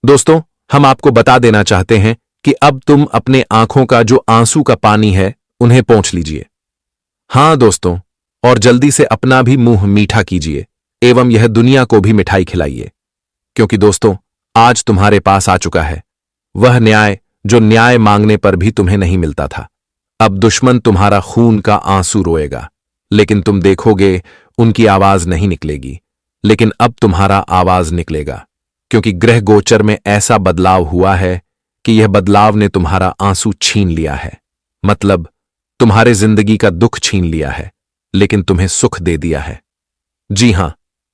दोस्तों, हम आपको बता देना चाहते हैं कि अब तुम अपने आंखों का जो आंसू का पानी है उन्हें पोंछ लीजिए। हां दोस्तों, और जल्दी से अपना भी मुंह मीठा कीजिए एवं यह दुनिया को भी मिठाई खिलाइए, क्योंकि दोस्तों आज तुम्हारे पास आ चुका है वह न्याय जो न्याय मांगने पर भी तुम्हें नहीं मिलता था। अब दुश्मन तुम्हारा खून का आंसू रोएगा, लेकिन तुम देखोगे उनकी आवाज नहीं निकलेगी, लेकिन अब तुम्हारा आवाज निकलेगा, क्योंकि ग्रह गोचर में ऐसा बदलाव हुआ है कि यह बदलाव ने तुम्हारा आंसू छीन लिया है। मतलब तुम्हारे जिंदगी का दुख छीन लिया है, लेकिन तुम्हें सुख दे दिया है। जी हां,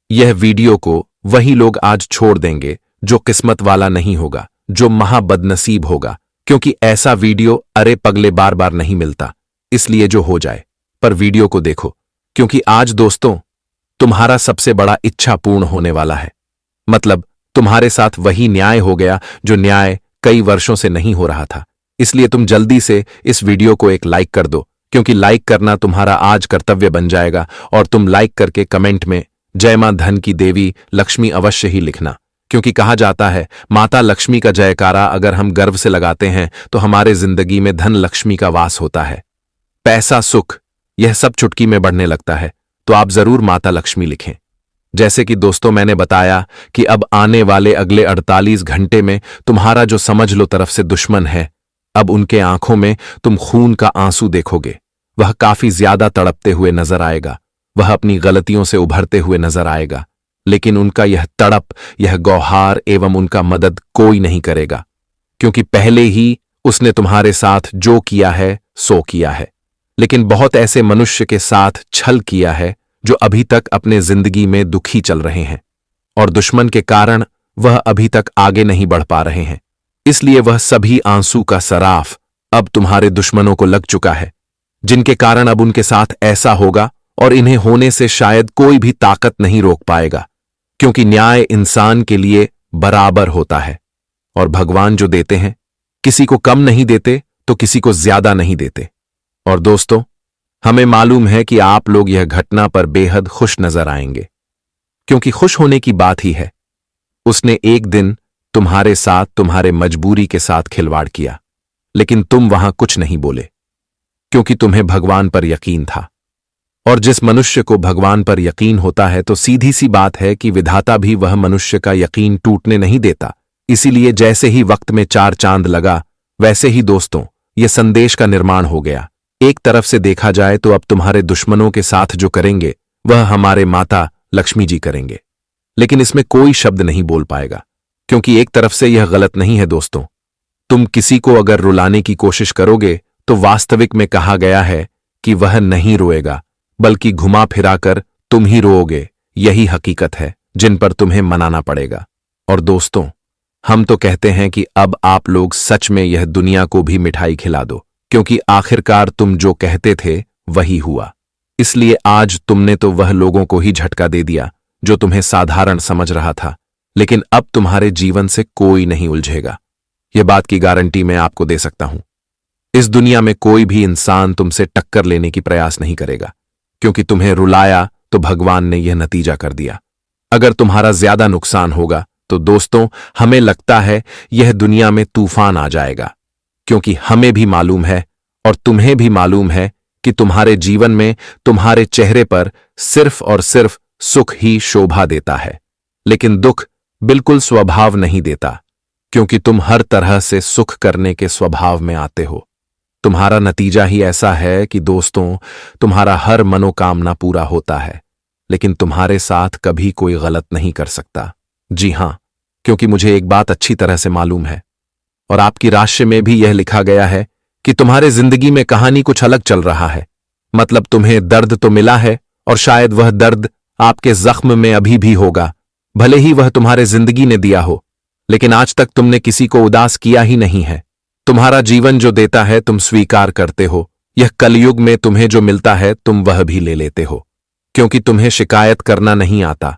यह वीडियो को वही लोग आज छोड़ देंगे जो किस्मत वाला नहीं होगा, जो महाबदनसीब होगा, क्योंकि ऐसा वीडियो अरे पगले बार बार नहीं मिलता, इसलिए जो हो जाए पर वीडियो को देखो, क्योंकि आज दोस्तों तुम्हारा सबसे बड़ा इच्छा पूर्ण होने वाला है। मतलब तुम्हारे साथ वही न्याय हो गया जो न्याय कई वर्षों से नहीं हो रहा था। इसलिए तुम जल्दी से इस वीडियो को एक लाइक कर दो, क्योंकि लाइक करना तुम्हारा आज कर्तव्य बन जाएगा। और तुम लाइक करके कमेंट में जय मां धन की देवी लक्ष्मी अवश्य ही लिखना, क्योंकि कहा जाता है माता लक्ष्मी का जयकारा अगर हम गर्व से लगाते हैं तो हमारे जिंदगी में धन लक्ष्मी का वास होता है। पैसा सुख यह सब चुटकी में बढ़ने लगता है, तो आप जरूर माता लक्ष्मी लिखें। जैसे कि दोस्तों मैंने बताया कि अब आने वाले अगले 48 घंटे में तुम्हारा जो समझ लो तरफ से दुश्मन है, अब उनके आंखों में तुम खून का आंसू देखोगे। वह काफी ज्यादा तड़पते हुए नजर आएगा, वह अपनी गलतियों से उभरते हुए नजर आएगा, लेकिन उनका यह तड़प, यह गौहार एवं उनका मदद कोई नहीं करेगा, क्योंकि पहले ही उसने तुम्हारे साथ जो किया है सो किया है। लेकिन बहुत ऐसे मनुष्य के साथ छल किया है जो अभी तक अपने जिंदगी में दुखी चल रहे हैं, और दुश्मन के कारण वह अभी तक आगे नहीं बढ़ पा रहे हैं। इसलिए वह सभी आंसू का सराफ अब तुम्हारे दुश्मनों को लग चुका है, जिनके कारण अब उनके साथ ऐसा होगा और इन्हें होने से शायद कोई भी ताकत नहीं रोक पाएगा, क्योंकि न्याय इंसान के लिए बराबर होता है, और भगवान जो देते हैं किसी को कम नहीं देते तो किसी को ज्यादा नहीं देते। और दोस्तों हमें मालूम है कि आप लोग यह घटना पर बेहद खुश नजर आएंगे, क्योंकि खुश होने की बात ही है। उसने एक दिन तुम्हारे साथ तुम्हारे मजबूरी के साथ खिलवाड़ किया, लेकिन तुम वहां कुछ नहीं बोले, क्योंकि तुम्हें भगवान पर यकीन था। और जिस मनुष्य को भगवान पर यकीन होता है तो सीधी सी बात है कि विधाता भी वह मनुष्य का यकीन टूटने नहीं देता। इसीलिए जैसे ही वक्त में 4 चांद लगा, वैसे ही दोस्तों यह संदेश का निर्माण हो गया। एक तरफ से देखा जाए तो अब तुम्हारे दुश्मनों के साथ जो करेंगे वह हमारे माता लक्ष्मी जी करेंगे, लेकिन इसमें कोई शब्द नहीं बोल पाएगा, क्योंकि एक तरफ से यह गलत नहीं है दोस्तों। तुम किसी को अगर रुलाने की कोशिश करोगे तो वास्तविक में कहा गया है कि वह नहीं रोएगा, बल्कि घुमा फिराकर तुम ही रोओगे। यही हकीकत है जिन पर तुम्हें मनाना पड़ेगा। और दोस्तों हम तो कहते हैं कि अब आप लोग सच में यह दुनिया को भी मिठाई खिला दो, क्योंकि आखिरकार तुम जो कहते थे वही हुआ। इसलिए आज तुमने तो वह लोगों को ही झटका दे दिया जो तुम्हें साधारण समझ रहा था, लेकिन अब तुम्हारे जीवन से कोई नहीं उलझेगा। यह बात की गारंटी मैं आपको दे सकता हूं। इस दुनिया में कोई भी इंसान तुमसे टक्कर लेने की प्रयास नहीं करेगा, क्योंकि तुम्हें रुलाया तो भगवान ने यह नतीजा कर दिया। अगर तुम्हारा ज्यादा नुकसान होगा तो दोस्तों हमें लगता है यह दुनिया में तूफान आ जाएगा, क्योंकि हमें भी मालूम है और तुम्हें भी मालूम है कि तुम्हारे जीवन में तुम्हारे चेहरे पर सिर्फ और सिर्फ सुख ही शोभा देता है, लेकिन दुख बिल्कुल स्वभाव नहीं देता, क्योंकि तुम हर तरह से सुख करने के स्वभाव में आते हो। तुम्हारा नतीजा ही ऐसा है कि दोस्तों तुम्हारा हर मनोकामना पूरा होता है, लेकिन तुम्हारे साथ कभी कोई गलत नहीं कर सकता। जी हां, क्योंकि मुझे एक बात अच्छी तरह से मालूम है, और आपकी राशि में भी यह लिखा गया है कि तुम्हारे जिंदगी में कहानी कुछ अलग चल रहा है। मतलब तुम्हें दर्द तो मिला है, और शायद वह दर्द आपके जख्म में अभी भी होगा, भले ही वह तुम्हारे जिंदगी ने दिया हो, लेकिन आज तक तुमने किसी को उदास किया ही नहीं है। तुम्हारा जीवन जो देता है तुम स्वीकार करते हो। यह कलयुग में तुम्हें जो मिलता है तुम वह भी ले लेते हो, क्योंकि तुम्हें शिकायत करना नहीं आता,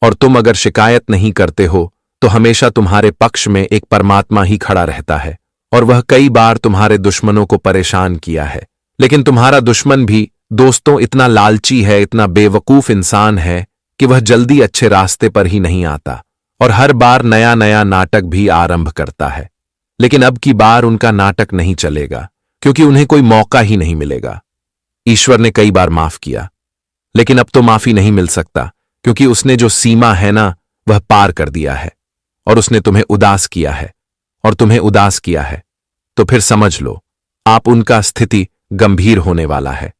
और तुम अगर शिकायत नहीं करते हो तो हमेशा तुम्हारे पक्ष में एक परमात्मा ही खड़ा रहता है, और वह कई बार तुम्हारे दुश्मनों को परेशान किया है। लेकिन तुम्हारा दुश्मन भी दोस्तों इतना लालची है, इतना बेवकूफ इंसान है कि वह जल्दी अच्छे रास्ते पर ही नहीं आता, और हर बार नया नया नाटक भी आरंभ करता है। लेकिन अब की बार उनका नाटक नहीं चलेगा, क्योंकि उन्हें कोई मौका ही नहीं मिलेगा। ईश्वर ने कई बार माफ किया, लेकिन अब तो माफी नहीं मिल सकता, क्योंकि उसने जो सीमा है ना, वह पार कर दिया है। और उसने तुम्हें उदास किया है, और तुम्हें उदास किया है, तो फिर समझ लो, आप उनका स्थिति गंभीर होने वाला है।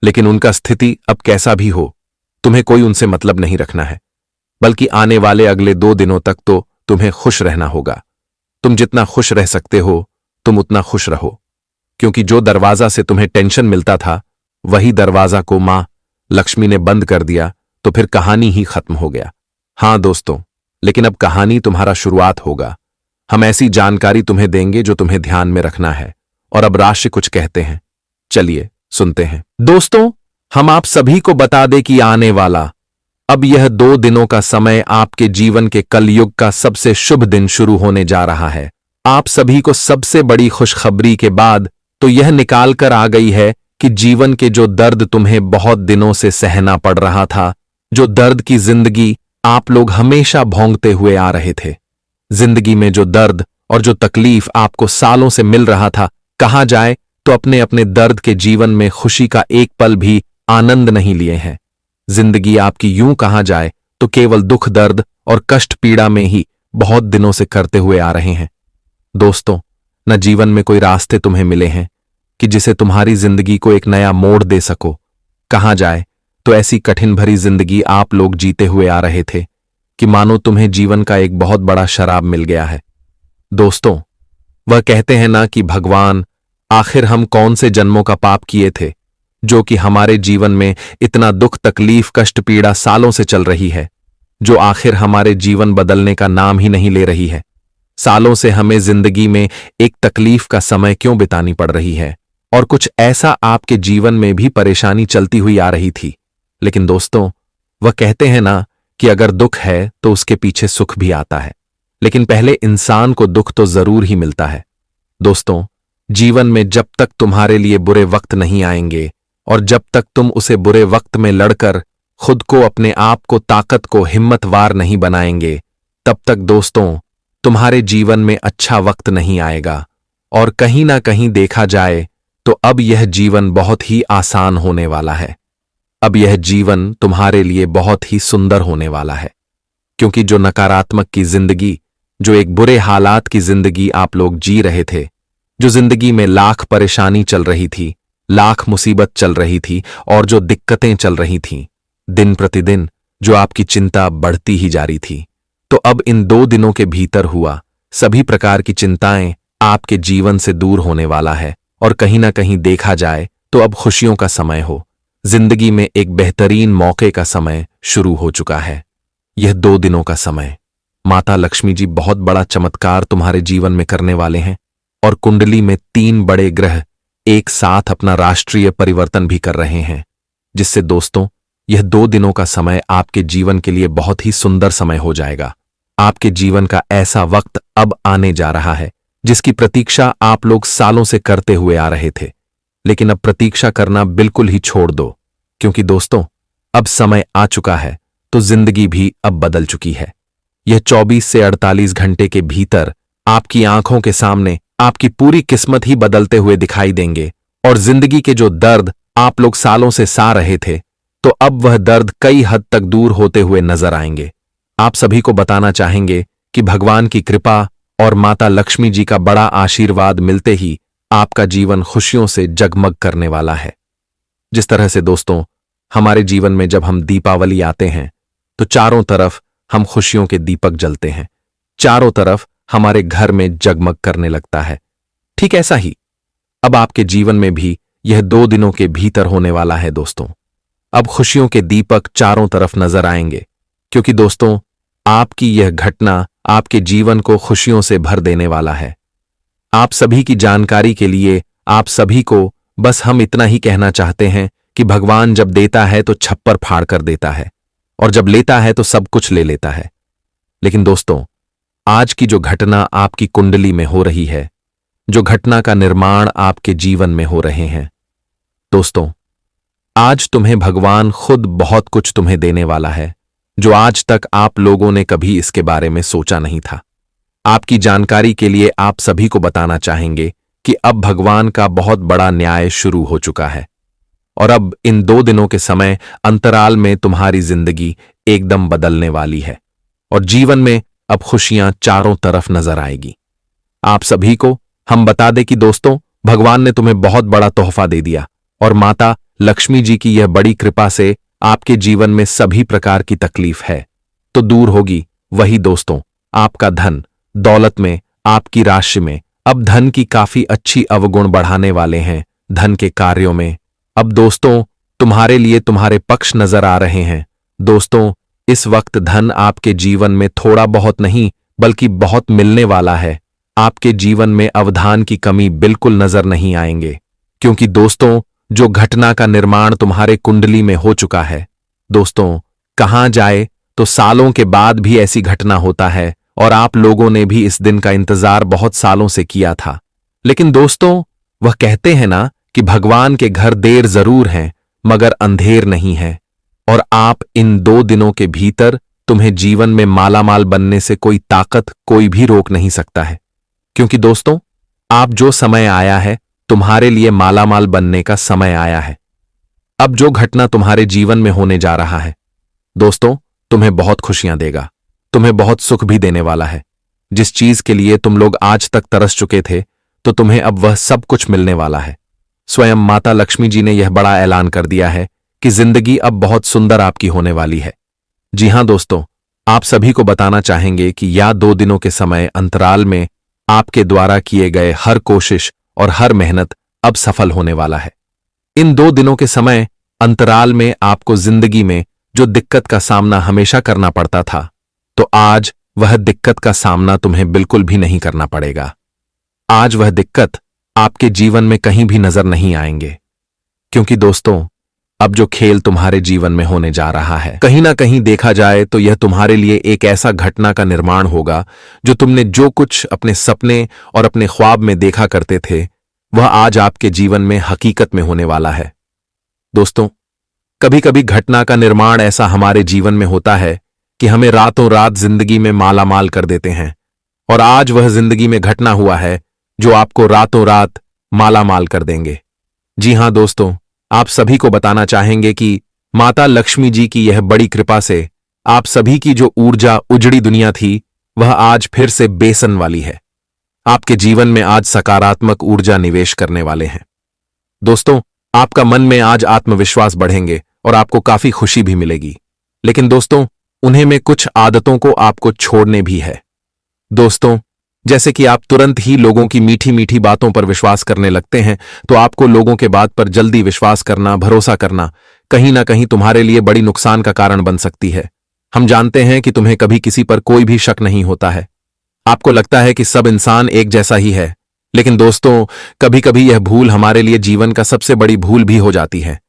लेकिन उनका स्थिति अब कैसा भी हो, तुम्हें कोई उनसे मतलब नहीं रखना है, बल्कि आने वाले अगले 2 दिनों तक तो तुम्हें खुश रहना होगा। तुम जितना खुश रह सकते हो, तुम उतना खुश रहो, क्योंकि जो दरवाजा से तुम्हें टेंशन मिलता था, वही दरवाजा को मां लक्ष्मी ने बंद कर दिया, तो फिर कहानी ही खत्म हो गया। हां दोस्तों, लेकिन अब कहानी तुम्हारा शुरुआत होगा। हम ऐसी जानकारी तुम्हें देंगे जो तुम्हें ध्यान में रखना है। और अब राशि कुछ कहते हैं, चलिए सुनते हैं। दोस्तों, हम आप सभी को बता दें कि आने वाला अब यह 2 दिनों का समय आपके जीवन के कलयुग का सबसे शुभ दिन शुरू होने जा रहा है। आप सभी को सबसे बड़ी खुशखबरी के बाद तो यह निकाल कर आ गई है कि जीवन के जो दर्द तुम्हें बहुत दिनों से सहना पड़ रहा था, जो दर्द की जिंदगी आप लोग हमेशा भोंगते हुए आ रहे थे, जिंदगी में जो दर्द और जो तकलीफ आपको सालों से मिल रहा था, कहा जाए तो अपने अपने दर्द के जीवन में खुशी का एक पल भी आनंद नहीं लिए हैं। जिंदगी आपकी यूं कहा जाए तो केवल दुख दर्द और कष्ट पीड़ा में ही बहुत दिनों से करते हुए आ रहे हैं। दोस्तों, न जीवन में कोई रास्ते तुम्हें मिले हैं कि जिसे तुम्हारी जिंदगी को एक नया मोड़ दे सको। कहा जाए तो ऐसी कठिन भरी जिंदगी आप लोग जीते हुए आ रहे थे कि मानो तुम्हें जीवन का एक बहुत बड़ा शराब मिल गया है। दोस्तों, वह कहते हैं ना कि भगवान, आखिर हम कौन से जन्मों का पाप किए थे जो कि हमारे जीवन में इतना दुख तकलीफ कष्ट पीड़ा सालों से चल रही है, जो आखिर हमारे जीवन बदलने का नाम ही नहीं ले रही है। सालों से हमें जिंदगी में एक तकलीफ का समय क्यों बितानी पड़ रही है, और कुछ ऐसा आपके जीवन में भी परेशानी चलती हुई आ रही थी। लेकिन दोस्तों, वह कहते हैं ना कि अगर दुख है तो उसके पीछे सुख भी आता है, लेकिन पहले इंसान को दुख तो जरूर ही मिलता है। दोस्तों, जीवन में जब तक तुम्हारे लिए बुरे वक्त नहीं आएंगे और जब तक तुम उसे बुरे वक्त में लड़कर खुद को, अपने आप को, ताकत को हिम्मतवार नहीं बनाएंगे, तब तक दोस्तों तुम्हारे जीवन में अच्छा वक्त नहीं आएगा। और कहीं ना कहीं देखा जाए तो अब यह जीवन बहुत ही आसान होने वाला है। अब यह जीवन तुम्हारे लिए बहुत ही सुंदर होने वाला है, क्योंकि जो नकारात्मक की जिंदगी, जो एक बुरे हालात की जिंदगी आप लोग जी रहे थे, जो जिंदगी में लाख परेशानी चल रही थी, लाख मुसीबत चल रही थी और जो दिक्कतें चल रही थीं, दिन प्रतिदिन जो आपकी चिंता बढ़ती ही जा रही थी, तो अब इन 2 दिनों के भीतर हुआ सभी प्रकार की चिंताएं आपके जीवन से दूर होने वाला है। और कहीं ना कहीं देखा जाए तो अब खुशियों का समय हो, जिंदगी में एक बेहतरीन मौके का समय शुरू हो चुका है। यह 2 दिनों का समय माता लक्ष्मी जी बहुत बड़ा चमत्कार तुम्हारे जीवन में करने वाले हैं, और कुंडली में 3 बड़े ग्रह एक साथ अपना राष्ट्रीय परिवर्तन भी कर रहे हैं, जिससे दोस्तों यह 2 दिनों का समय आपके जीवन के लिए बहुत ही सुंदर समय हो जाएगा। आपके जीवन का ऐसा वक्त अब आने जा रहा है जिसकी प्रतीक्षा आप लोग सालों से करते हुए आ रहे थे, लेकिन अब प्रतीक्षा करना बिल्कुल ही छोड़ दो, क्योंकि दोस्तों अब समय आ चुका है, तो जिंदगी भी अब बदल चुकी है। यह 24 से 48 घंटे के भीतर आपकी आंखों के सामने आपकी पूरी किस्मत ही बदलते हुए दिखाई देंगे, और जिंदगी के जो दर्द आप लोग सालों से सह रहे थे, तो अब वह दर्द कई हद तक दूर होते हुए नजर आएंगे। आप सभी को बताना चाहेंगे कि भगवान की कृपा और माता लक्ष्मी जी का बड़ा आशीर्वाद मिलते ही आपका जीवन खुशियों से जगमग करने वाला है। जिस तरह से दोस्तों हमारे जीवन में जब हम दीपावली आते हैं तो चारों तरफ हम खुशियों के दीपक जलते हैं, चारों तरफ हमारे घर में जगमग करने लगता है। ठीक ऐसा ही अब आपके जीवन में भी यह 2 दिनों के भीतर होने वाला है दोस्तों। अब खुशियों के दीपक चारों तरफ नजर आएंगे, क्योंकि दोस्तों आपकी यह घटना आपके जीवन को खुशियों से भर देने वाला है। आप सभी की जानकारी के लिए आप सभी को बस हम इतना ही कहना चाहते हैं कि भगवान जब देता है तो छप्पर फाड़ कर देता है, और जब लेता है तो सब कुछ ले लेता है। लेकिन दोस्तों आज की जो घटना आपकी कुंडली में हो रही है, जो घटना का निर्माण आपके जीवन में हो रहे हैं, दोस्तों आज तुम्हें भगवान खुद बहुत कुछ तुम्हें देने वाला है, जो आज तक आप लोगों ने कभी इसके बारे में सोचा नहीं था। आपकी जानकारी के लिए आप सभी को बताना चाहेंगे कि अब भगवान का बहुत बड़ा न्याय शुरू हो चुका है और अब इन 2 दिनों के समय अंतराल में तुम्हारी जिंदगी एकदम बदलने वाली है और जीवन में अब खुशियां चारों तरफ नजर आएगी। आप सभी को हम बता दें कि दोस्तों, भगवान ने तुम्हें बहुत बड़ा तोहफा दे दिया और माता लक्ष्मी जी की यह बड़ी कृपा से आपके जीवन में सभी प्रकार की तकलीफ है तो दूर होगी। वही दोस्तों, आपका धन दौलत में, आपकी राशि में अब धन की काफी अच्छी अवगुण बढ़ाने वाले हैं। धन के कार्यों में अब दोस्तों तुम्हारे लिए तुम्हारे पक्ष नजर आ रहे हैं। दोस्तों, इस वक्त धन आपके जीवन में थोड़ा बहुत नहीं बल्कि बहुत मिलने वाला है। आपके जीवन में अवधान की कमी बिल्कुल नजर नहीं आएंगे, क्योंकि दोस्तों जो घटना का निर्माण तुम्हारे कुंडली में हो चुका है। दोस्तों, कहां जाए तो सालों के बाद भी ऐसी घटना होता है और आप लोगों ने भी इस दिन का इंतजार बहुत सालों से किया था। लेकिन दोस्तों, वह कहते हैं ना कि भगवान के घर देर जरूर हैं मगर अंधेर नहीं है और आप इन 2 दिनों के भीतर तुम्हें जीवन में मालामाल बनने से कोई ताकत, कोई भी रोक नहीं सकता है। क्योंकि दोस्तों, आप जो समय आया है तुम्हारे लिए मालामाल बनने का समय आया है। अब जो घटना तुम्हारे जीवन में होने जा रहा है दोस्तों, तुम्हें बहुत खुशियां देगा, तुम्हें बहुत सुख भी देने वाला है। जिस चीज के लिए तुम लोग आज तक तरस चुके थे तो तुम्हें अब वह सब कुछ मिलने वाला है। स्वयं माता लक्ष्मी जी ने यह बड़ा ऐलान कर दिया है कि जिंदगी अब बहुत सुंदर आपकी होने वाली है। जी हां दोस्तों, आप सभी को बताना चाहेंगे कि यह 2 दिनों के समय अंतराल में आपके द्वारा किए गए हर कोशिश और हर मेहनत अब सफल होने वाला है। इन 2 दिनों के समय अंतराल में आपको जिंदगी में जो दिक्कत का सामना हमेशा करना पड़ता था, तो आज वह दिक्कत का सामना तुम्हें बिल्कुल भी नहीं करना पड़ेगा। आज वह दिक्कत आपके जीवन में कहीं भी नजर नहीं आएंगे, क्योंकि दोस्तों अब जो खेल तुम्हारे जीवन में होने जा रहा है, कहीं ना कहीं देखा जाए तो यह तुम्हारे लिए एक ऐसा घटना का निर्माण होगा जो तुमने जो कुछ अपने सपने और अपने ख्वाब में देखा करते थे वह आज आपके जीवन में हकीकत में होने वाला है। दोस्तों, कभी कभी घटना का निर्माण ऐसा हमारे जीवन में होता है कि हमें रातों रात जिंदगी में मालामाल कर देते हैं और आज वह जिंदगी में घटना हुआ है जो आपको रातों रात मालामाल कर देंगे। जी हां दोस्तों, आप सभी को बताना चाहेंगे कि माता लक्ष्मी जी की यह बड़ी कृपा से आप सभी की जो ऊर्जा उजड़ी दुनिया थी वह आज फिर से बेसन वाली है। आपके जीवन में आज सकारात्मक ऊर्जा निवेश करने वाले हैं। दोस्तों, आपका मन में आज आत्मविश्वास बढ़ेंगे और आपको काफी खुशी भी मिलेगी। लेकिन दोस्तों, उन्हें में कुछ आदतों को आपको छोड़ने भी है। दोस्तों, जैसे कि आप तुरंत ही लोगों की मीठी मीठी बातों पर विश्वास करने लगते हैं, तो आपको लोगों के बात पर जल्दी विश्वास करना, भरोसा करना कहीं ना कहीं तुम्हारे लिए बड़ी नुकसान का कारण बन सकती है। हम जानते हैं कि तुम्हें कभी किसी पर कोई भी शक नहीं होता है। आपको लगता है कि सब इंसान एक जैसा ही है, लेकिन दोस्तों कभी कभी यह भूल हमारे लिए जीवन का सबसे बड़ी भूल भी हो जाती है।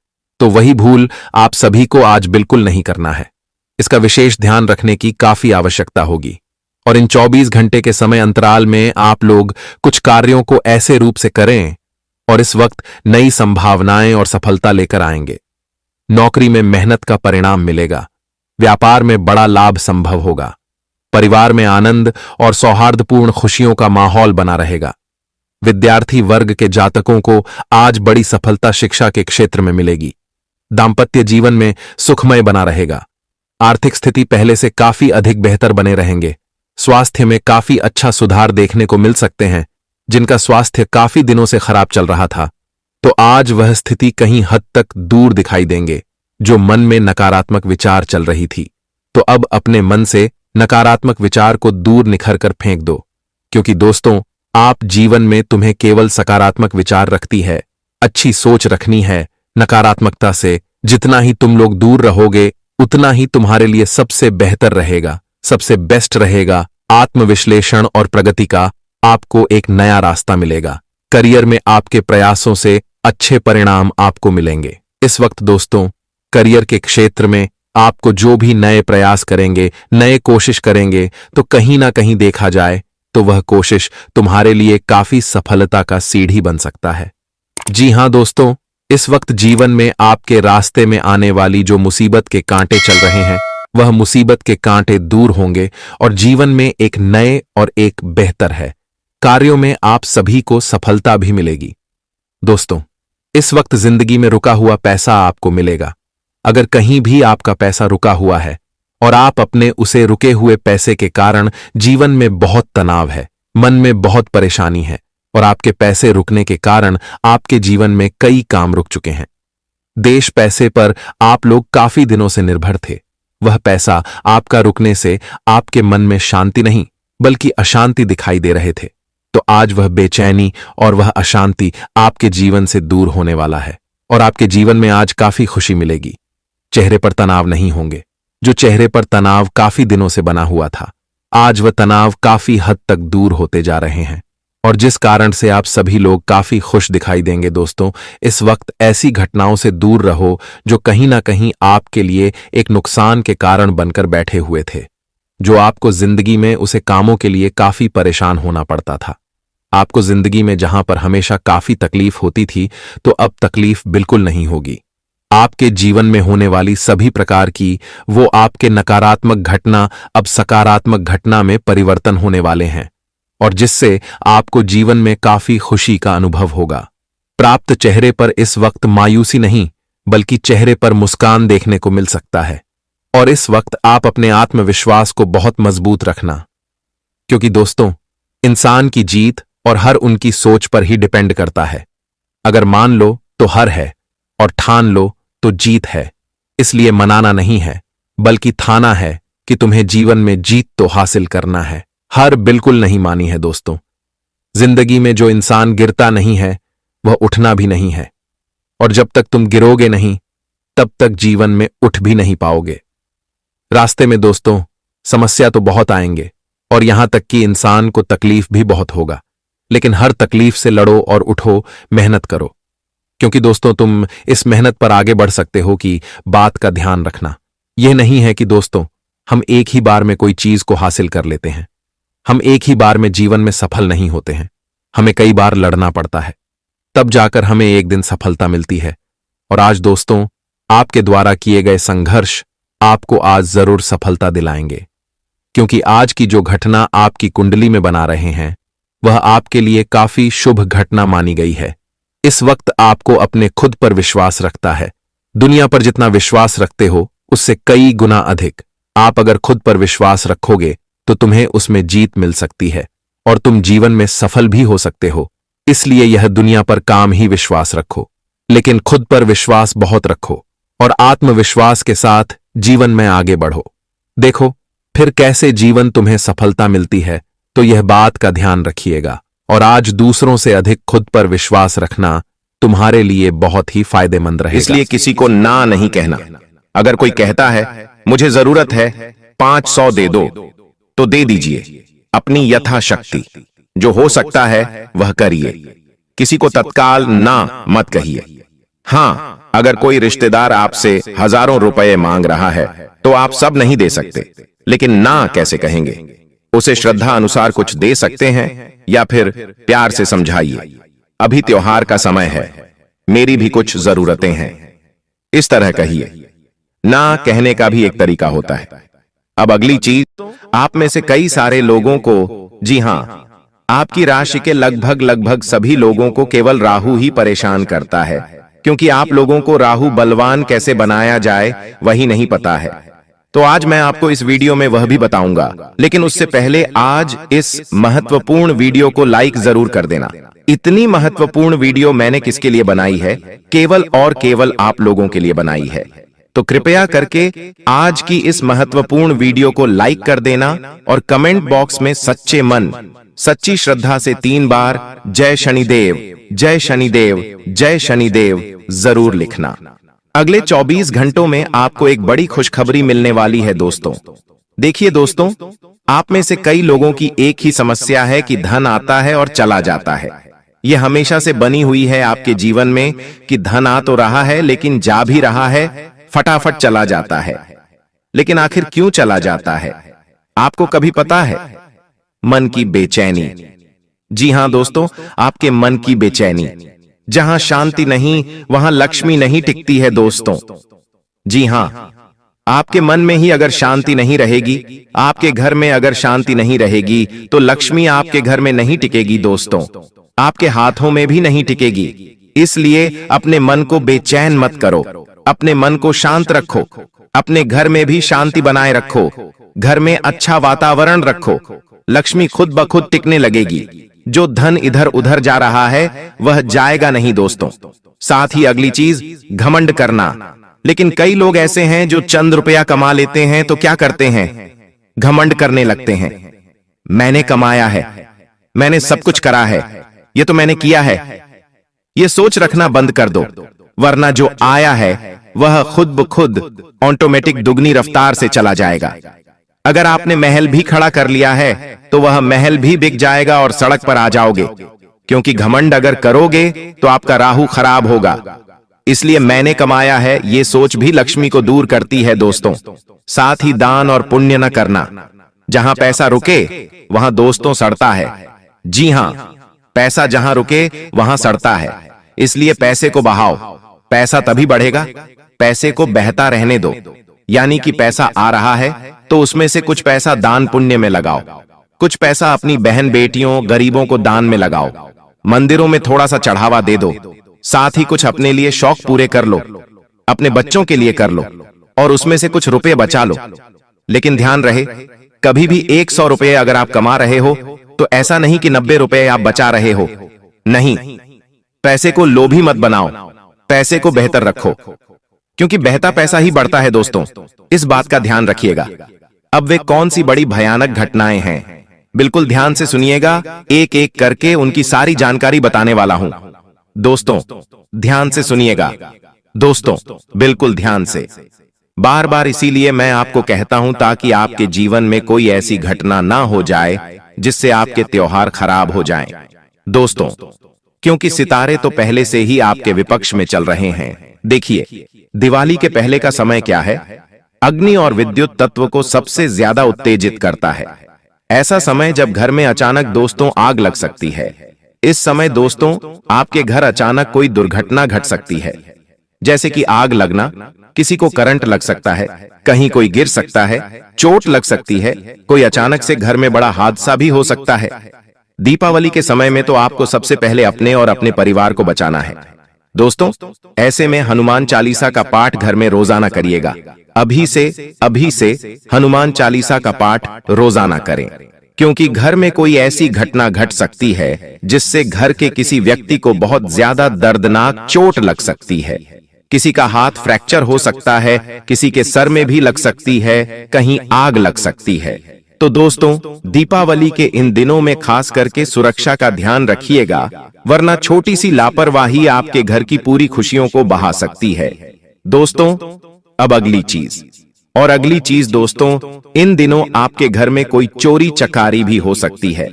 तो वही भूल आप सभी को आज बिल्कुल नहीं करना है। इसका विशेष ध्यान रखने की काफी आवश्यकता होगी और इन 24 घंटे के समय अंतराल में आप लोग कुछ कार्यों को ऐसे रूप से करें और इस वक्त नई संभावनाएं और सफलता लेकर आएंगे। नौकरी में मेहनत का परिणाम मिलेगा, व्यापार में बड़ा लाभ संभव होगा, परिवार में आनंद और सौहार्दपूर्ण खुशियों का माहौल बना रहेगा। विद्यार्थी वर्ग के जातकों को आज बड़ी सफलता शिक्षा के क्षेत्र में मिलेगी। दांपत्य जीवन में सुखमय बना रहेगा। आर्थिक स्थिति पहले से काफी अधिक बेहतर बने रहेंगे। स्वास्थ्य में काफी अच्छा सुधार देखने को मिल सकते हैं। जिनका स्वास्थ्य काफी दिनों से खराब चल रहा था, तो आज वह स्थिति कहीं हद तक दूर दिखाई देंगे। जो मन में नकारात्मक विचार चल रही थी, तो अब अपने मन से नकारात्मक विचार को दूर निखर कर फेंक दो, क्योंकि दोस्तों आप जीवन में तुम्हें केवल सकारात्मक विचार रखती है, अच्छी सोच रखनी है। नकारात्मकता से जितना ही तुम लोग दूर रहोगे उतना ही तुम्हारे लिए सबसे बेहतर रहेगा, सबसे बेस्ट रहेगा। आत्मविश्लेषण और प्रगति का आपको एक नया रास्ता मिलेगा। करियर में आपके प्रयासों से अच्छे परिणाम आपको मिलेंगे। इस वक्त दोस्तों करियर के क्षेत्र में आपको जो भी नए प्रयास करेंगे, नए कोशिश करेंगे, तो कहीं ना कहीं देखा जाए तो वह कोशिश तुम्हारे लिए काफी सफलता का सीढ़ी बन सकता है। जी हां दोस्तों, इस वक्त जीवन में आपके रास्ते में आने वाली जो मुसीबत के कांटे चल रहे हैं वह मुसीबत के कांटे दूर होंगे और जीवन में एक नए और एक बेहतर है कार्यों में आप सभी को सफलता भी मिलेगी। दोस्तों, इस वक्त जिंदगी में रुका हुआ पैसा आपको मिलेगा। अगर कहीं भी आपका पैसा रुका हुआ है और आप अपने उसे रुके हुए पैसे के कारण जीवन में बहुत तनाव है, मन में बहुत परेशानी है और आपके पैसे रुकने के कारण आपके जीवन में कई काम रुक चुके हैं। देश पैसे पर आप लोग काफी दिनों से निर्भर थे। वह पैसा आपका रुकने से आपके मन में शांति नहीं बल्कि अशांति दिखाई दे रहे थे। तो आज वह बेचैनी और वह अशांति आपके जीवन से दूर होने वाला है और आपके जीवन में आज काफी खुशी मिलेगी। चेहरे पर तनाव नहीं होंगे। जो चेहरे पर तनाव काफी दिनों से बना हुआ था, आज वह तनाव काफी हद तक दूर होते जा रहे हैं और जिस कारण से आप सभी लोग काफी खुश दिखाई देंगे। दोस्तों, इस वक्त ऐसी घटनाओं से दूर रहो जो कहीं ना कहीं आपके लिए एक नुकसान के कारण बनकर बैठे हुए थे, जो आपको जिंदगी में उसे कामों के लिए काफी परेशान होना पड़ता था। आपको जिंदगी में जहां पर हमेशा काफी तकलीफ होती थी, तो अब तकलीफ बिल्कुल नहीं होगी। आपके जीवन में होने वाली सभी प्रकार की वो आपके नकारात्मक घटना अब सकारात्मक घटना में परिवर्तन होने वाले हैं और जिससे आपको जीवन में काफी खुशी का अनुभव होगा। प्राप्त चेहरे पर इस वक्त मायूसी नहीं बल्कि चेहरे पर मुस्कान देखने को मिल सकता है और इस वक्त आप अपने आत्मविश्वास को बहुत मजबूत रखना, क्योंकि दोस्तों, इंसान की जीत और हर उनकी सोच पर ही डिपेंड करता है। अगर मान लो तो हर है और ठान लो तो जीत है। इसलिए मनाना नहीं है बल्कि ठाना है कि तुम्हें जीवन में जीत तो हासिल करना है। हार बिल्कुल नहीं मानी है। दोस्तों, जिंदगी में जो इंसान गिरता नहीं है वह उठना भी नहीं है और जब तक तुम गिरोगे नहीं तब तक जीवन में उठ भी नहीं पाओगे। रास्ते में दोस्तों समस्या तो बहुत आएंगे और यहां तक कि इंसान को तकलीफ भी बहुत होगा, लेकिन हर तकलीफ से लड़ो और उठो, मेहनत करो, क्योंकि दोस्तों तुम इस मेहनत पर आगे बढ़ सकते हो। कि बात का ध्यान रखना यह नहीं है कि दोस्तों हम एक ही बार में कोई चीज को हासिल कर लेते हैं। हम एक ही बार में जीवन में सफल नहीं होते हैं। हमें कई बार लड़ना पड़ता है, तब जाकर हमें एक दिन सफलता मिलती है। और आज दोस्तों आपके द्वारा किए गए संघर्ष आपको आज जरूर सफलता दिलाएंगे, क्योंकि आज की जो घटना आपकी कुंडली में बना रहे हैं वह आपके लिए काफी शुभ घटना मानी गई है। इस वक्त आपको अपने खुद पर विश्वास रखता है। दुनिया पर जितना विश्वास रखते हो उससे कई गुना अधिक आप अगर खुद पर विश्वास रखोगे तो तुम्हें उसमें जीत मिल सकती है और तुम जीवन में सफल भी हो सकते हो। इसलिए यह दुनिया पर काम ही विश्वास रखो, लेकिन खुद पर विश्वास बहुत रखो और आत्मविश्वास के साथ जीवन में आगे बढ़ो। देखो फिर कैसे जीवन तुम्हें सफलता मिलती है, तो यह बात का ध्यान रखिएगा। और आज दूसरों से अधिक खुद पर विश्वास रखना तुम्हारे लिए बहुत ही फायदेमंद रहेगा। इसलिए किसी को ना नहीं कहना। अगर कोई कहता है मुझे जरूरत है 500 दे दो, तो दे दीजिए अपनी यथाशक्ति। जो हो सकता है वह करिए। किसी को तत्काल ना मत कहिए। हाँ, अगर कोई रिश्तेदार आपसे हजारों रुपए मांग रहा है तो आप सब नहीं दे सकते, लेकिन ना कैसे कहेंगे? उसे श्रद्धा अनुसार कुछ दे सकते हैं या फिर प्यार से समझाइए, अभी त्योहार का समय है, मेरी भी कुछ जरूरतें हैं, इस तरह कहिए। ना कहने का भी एक तरीका होता है। अब अगली चीज, आप में से कई सारे लोगों को, जी हां, आपकी राशि के लगभग सभी लोगों को केवल राहु ही परेशान करता है, क्योंकि आप लोगों को राहु बलवान कैसे बनाया जाए वही नहीं पता है। तो आज मैं आपको इस वीडियो में वह भी बताऊंगा, लेकिन उससे पहले आज इस महत्वपूर्ण वीडियो को लाइक जरूर कर देना। इतनी महत्वपूर्ण वीडियो मैंने किसके लिए बनाई है? केवल और केवल आप लोगों के लिए बनाई है। तो कृपया करके आज की इस महत्वपूर्ण वीडियो को लाइक कर देना और कमेंट बॉक्स में सच्चे मन, सच्ची श्रद्धा से 3 बार जय शनिदेव, जय शनिदेव, जय शनिदेव जरूर लिखना। अगले 24 घंटों में आपको एक बड़ी खुशखबरी मिलने वाली है दोस्तों। देखिए दोस्तों, आप में से कई लोगों की एक ही समस्या है कि धन आता है और चला जाता है। यह हमेशा से बनी हुई है आपके जीवन में कि धन आ तो रहा है लेकिन जा भी रहा है, फटाफट चला जाता है। लेकिन आखिर क्यों चला जाता है? आपको कभी पता है? मन की बेचैनी। जी हां दोस्तों, आपके मन की बेचैनी। जहां शांति नहीं वहां लक्ष्मी नहीं टिकती है दोस्तों। जी हां, आपके मन में ही अगर शांति नहीं रहेगी, आपके घर में अगर शांति नहीं रहेगी, तो लक्ष्मी आपके घर में नहीं टिकेगी दोस्तों, आपके हाथों में भी नहीं टिकेगी। इसलिए अपने मन को बेचैन मत करो, अपने मन को शांत रखो, अपने घर में भी शांति बनाए रखो, घर में अच्छा वातावरण रखो, लक्ष्मी खुद ब खुद टिकने लगेगी। जो धन इधर उधर जा रहा है वह जाएगा नहीं दोस्तों। साथ ही अगली चीज, घमंड करना। लेकिन कई लोग ऐसे हैं जो चंद रुपया कमा लेते हैं तो क्या करते हैं, घमंड करने लगते हैं। मैंने कमाया है, मैंने सब कुछ करा है, ये तो मैंने किया है। ये सोच रखना बंद कर दो, वरना जो आया है वह खुद ब खुद ऑटोमेटिक दुगनी रफ्तार से चला जाएगा। अगर आपने महल भी खड़ा कर लिया है तो वह महल भी बिक जाएगा और सड़क पर आ जाओगे, क्योंकि घमंड अगर करोगे तो आपका राहु खराब होगा। इसलिए मैंने कमाया है, ये सोच भी लक्ष्मी को दूर करती है दोस्तों। साथ ही दान और पुण्य न करना। जहां पैसा रुके वहां दोस्तों सड़ता है। जी हां, पैसा जहां रुके वहां सड़ता है। इसलिए पैसे को बहाओ, पैसा तभी बढ़ेगा। पैसे को बहता रहने दो, यानी कि पैसा आ रहा है तो उसमें से कुछ पैसा दान पुण्य में लगाओ, कुछ पैसा अपनी बहन बेटियों गरीबों को दान में लगाओ, मंदिरों में थोड़ा सा चढ़ावा दे दो। साथ ही कुछ अपने लिए शौक पूरे कर लो, अपने बच्चों के लिए कर लो और उसमें से कुछ रुपए बचा लो। लेकिन ध्यान रहे, कभी भी 100 रुपए अगर आप कमा रहे हो तो ऐसा नहीं कि 90 रुपए आप बचा रहे हो। नहीं, पैसे को लोभी मत बनाओ, पैसे को बेहतर रखो, क्योंकि बहता पैसा ही बढ़ता है दोस्तों। इस बात का ध्यान रखिएगा। अब वे कौन सी बड़ी भयानक घटनाएं हैं, बिल्कुल ध्यान से सुनिएगा। एक एक करके उनकी सारी जानकारी बताने वाला हूं। दोस्तों ध्यान से सुनिएगा, दोस्तों बिल्कुल ध्यान से। बार बार इसीलिए मैं आपको कहता हूं ताकि आपके जीवन में कोई ऐसी घटना ना हो जाए जिससे आपके त्योहार खराब हो जाएं। दोस्तों, क्योंकि सितारे तो पहले से ही आपके विपक्ष में चल रहे हैं। देखिए, दिवाली के पहले का समय क्या है, अग्नि और विद्युत तत्व को सबसे ज्यादा उत्तेजित करता है। ऐसा समय जब घर में अचानक दोस्तों आग लग सकती है। इस समय दोस्तों आपके घर अचानक कोई दुर्घटना घट सकती है, जैसे कि आग लगना, किसी को करंट लग सकता है, कहीं कोई गिर सकता है, चोट लग सकती है, कोई अचानक से घर में बड़ा हादसा भी हो सकता है। दीपावली के समय में तो आपको सबसे पहले अपने और अपने परिवार को बचाना है। दोस्तों, ऐसे में हनुमान चालीसा का पाठ घर में रोजाना करिएगा। अभी से हनुमान चालीसा का पाठ रोजाना करें, क्योंकि घर में कोई ऐसी घटना घट सकती है जिससे घर के किसी व्यक्ति को बहुत ज्यादा दर्दनाक चोट लग सकती है। किसी का हाथ फ्रैक्चर हो सकता है, किसी के सर में भी लग सकती है, कहीं आग लग सकती है। तो दोस्तों, दीपावली के इन दिनों में खास करके सुरक्षा का ध्यान रखिएगा, वरना छोटी सी लापरवाही आपके घर की पूरी खुशियों को बहा सकती है। दोस्तों, अब अगली चीज दोस्तों, इन दिनों आपके घर में कोई चोरी चकारी भी हो सकती है।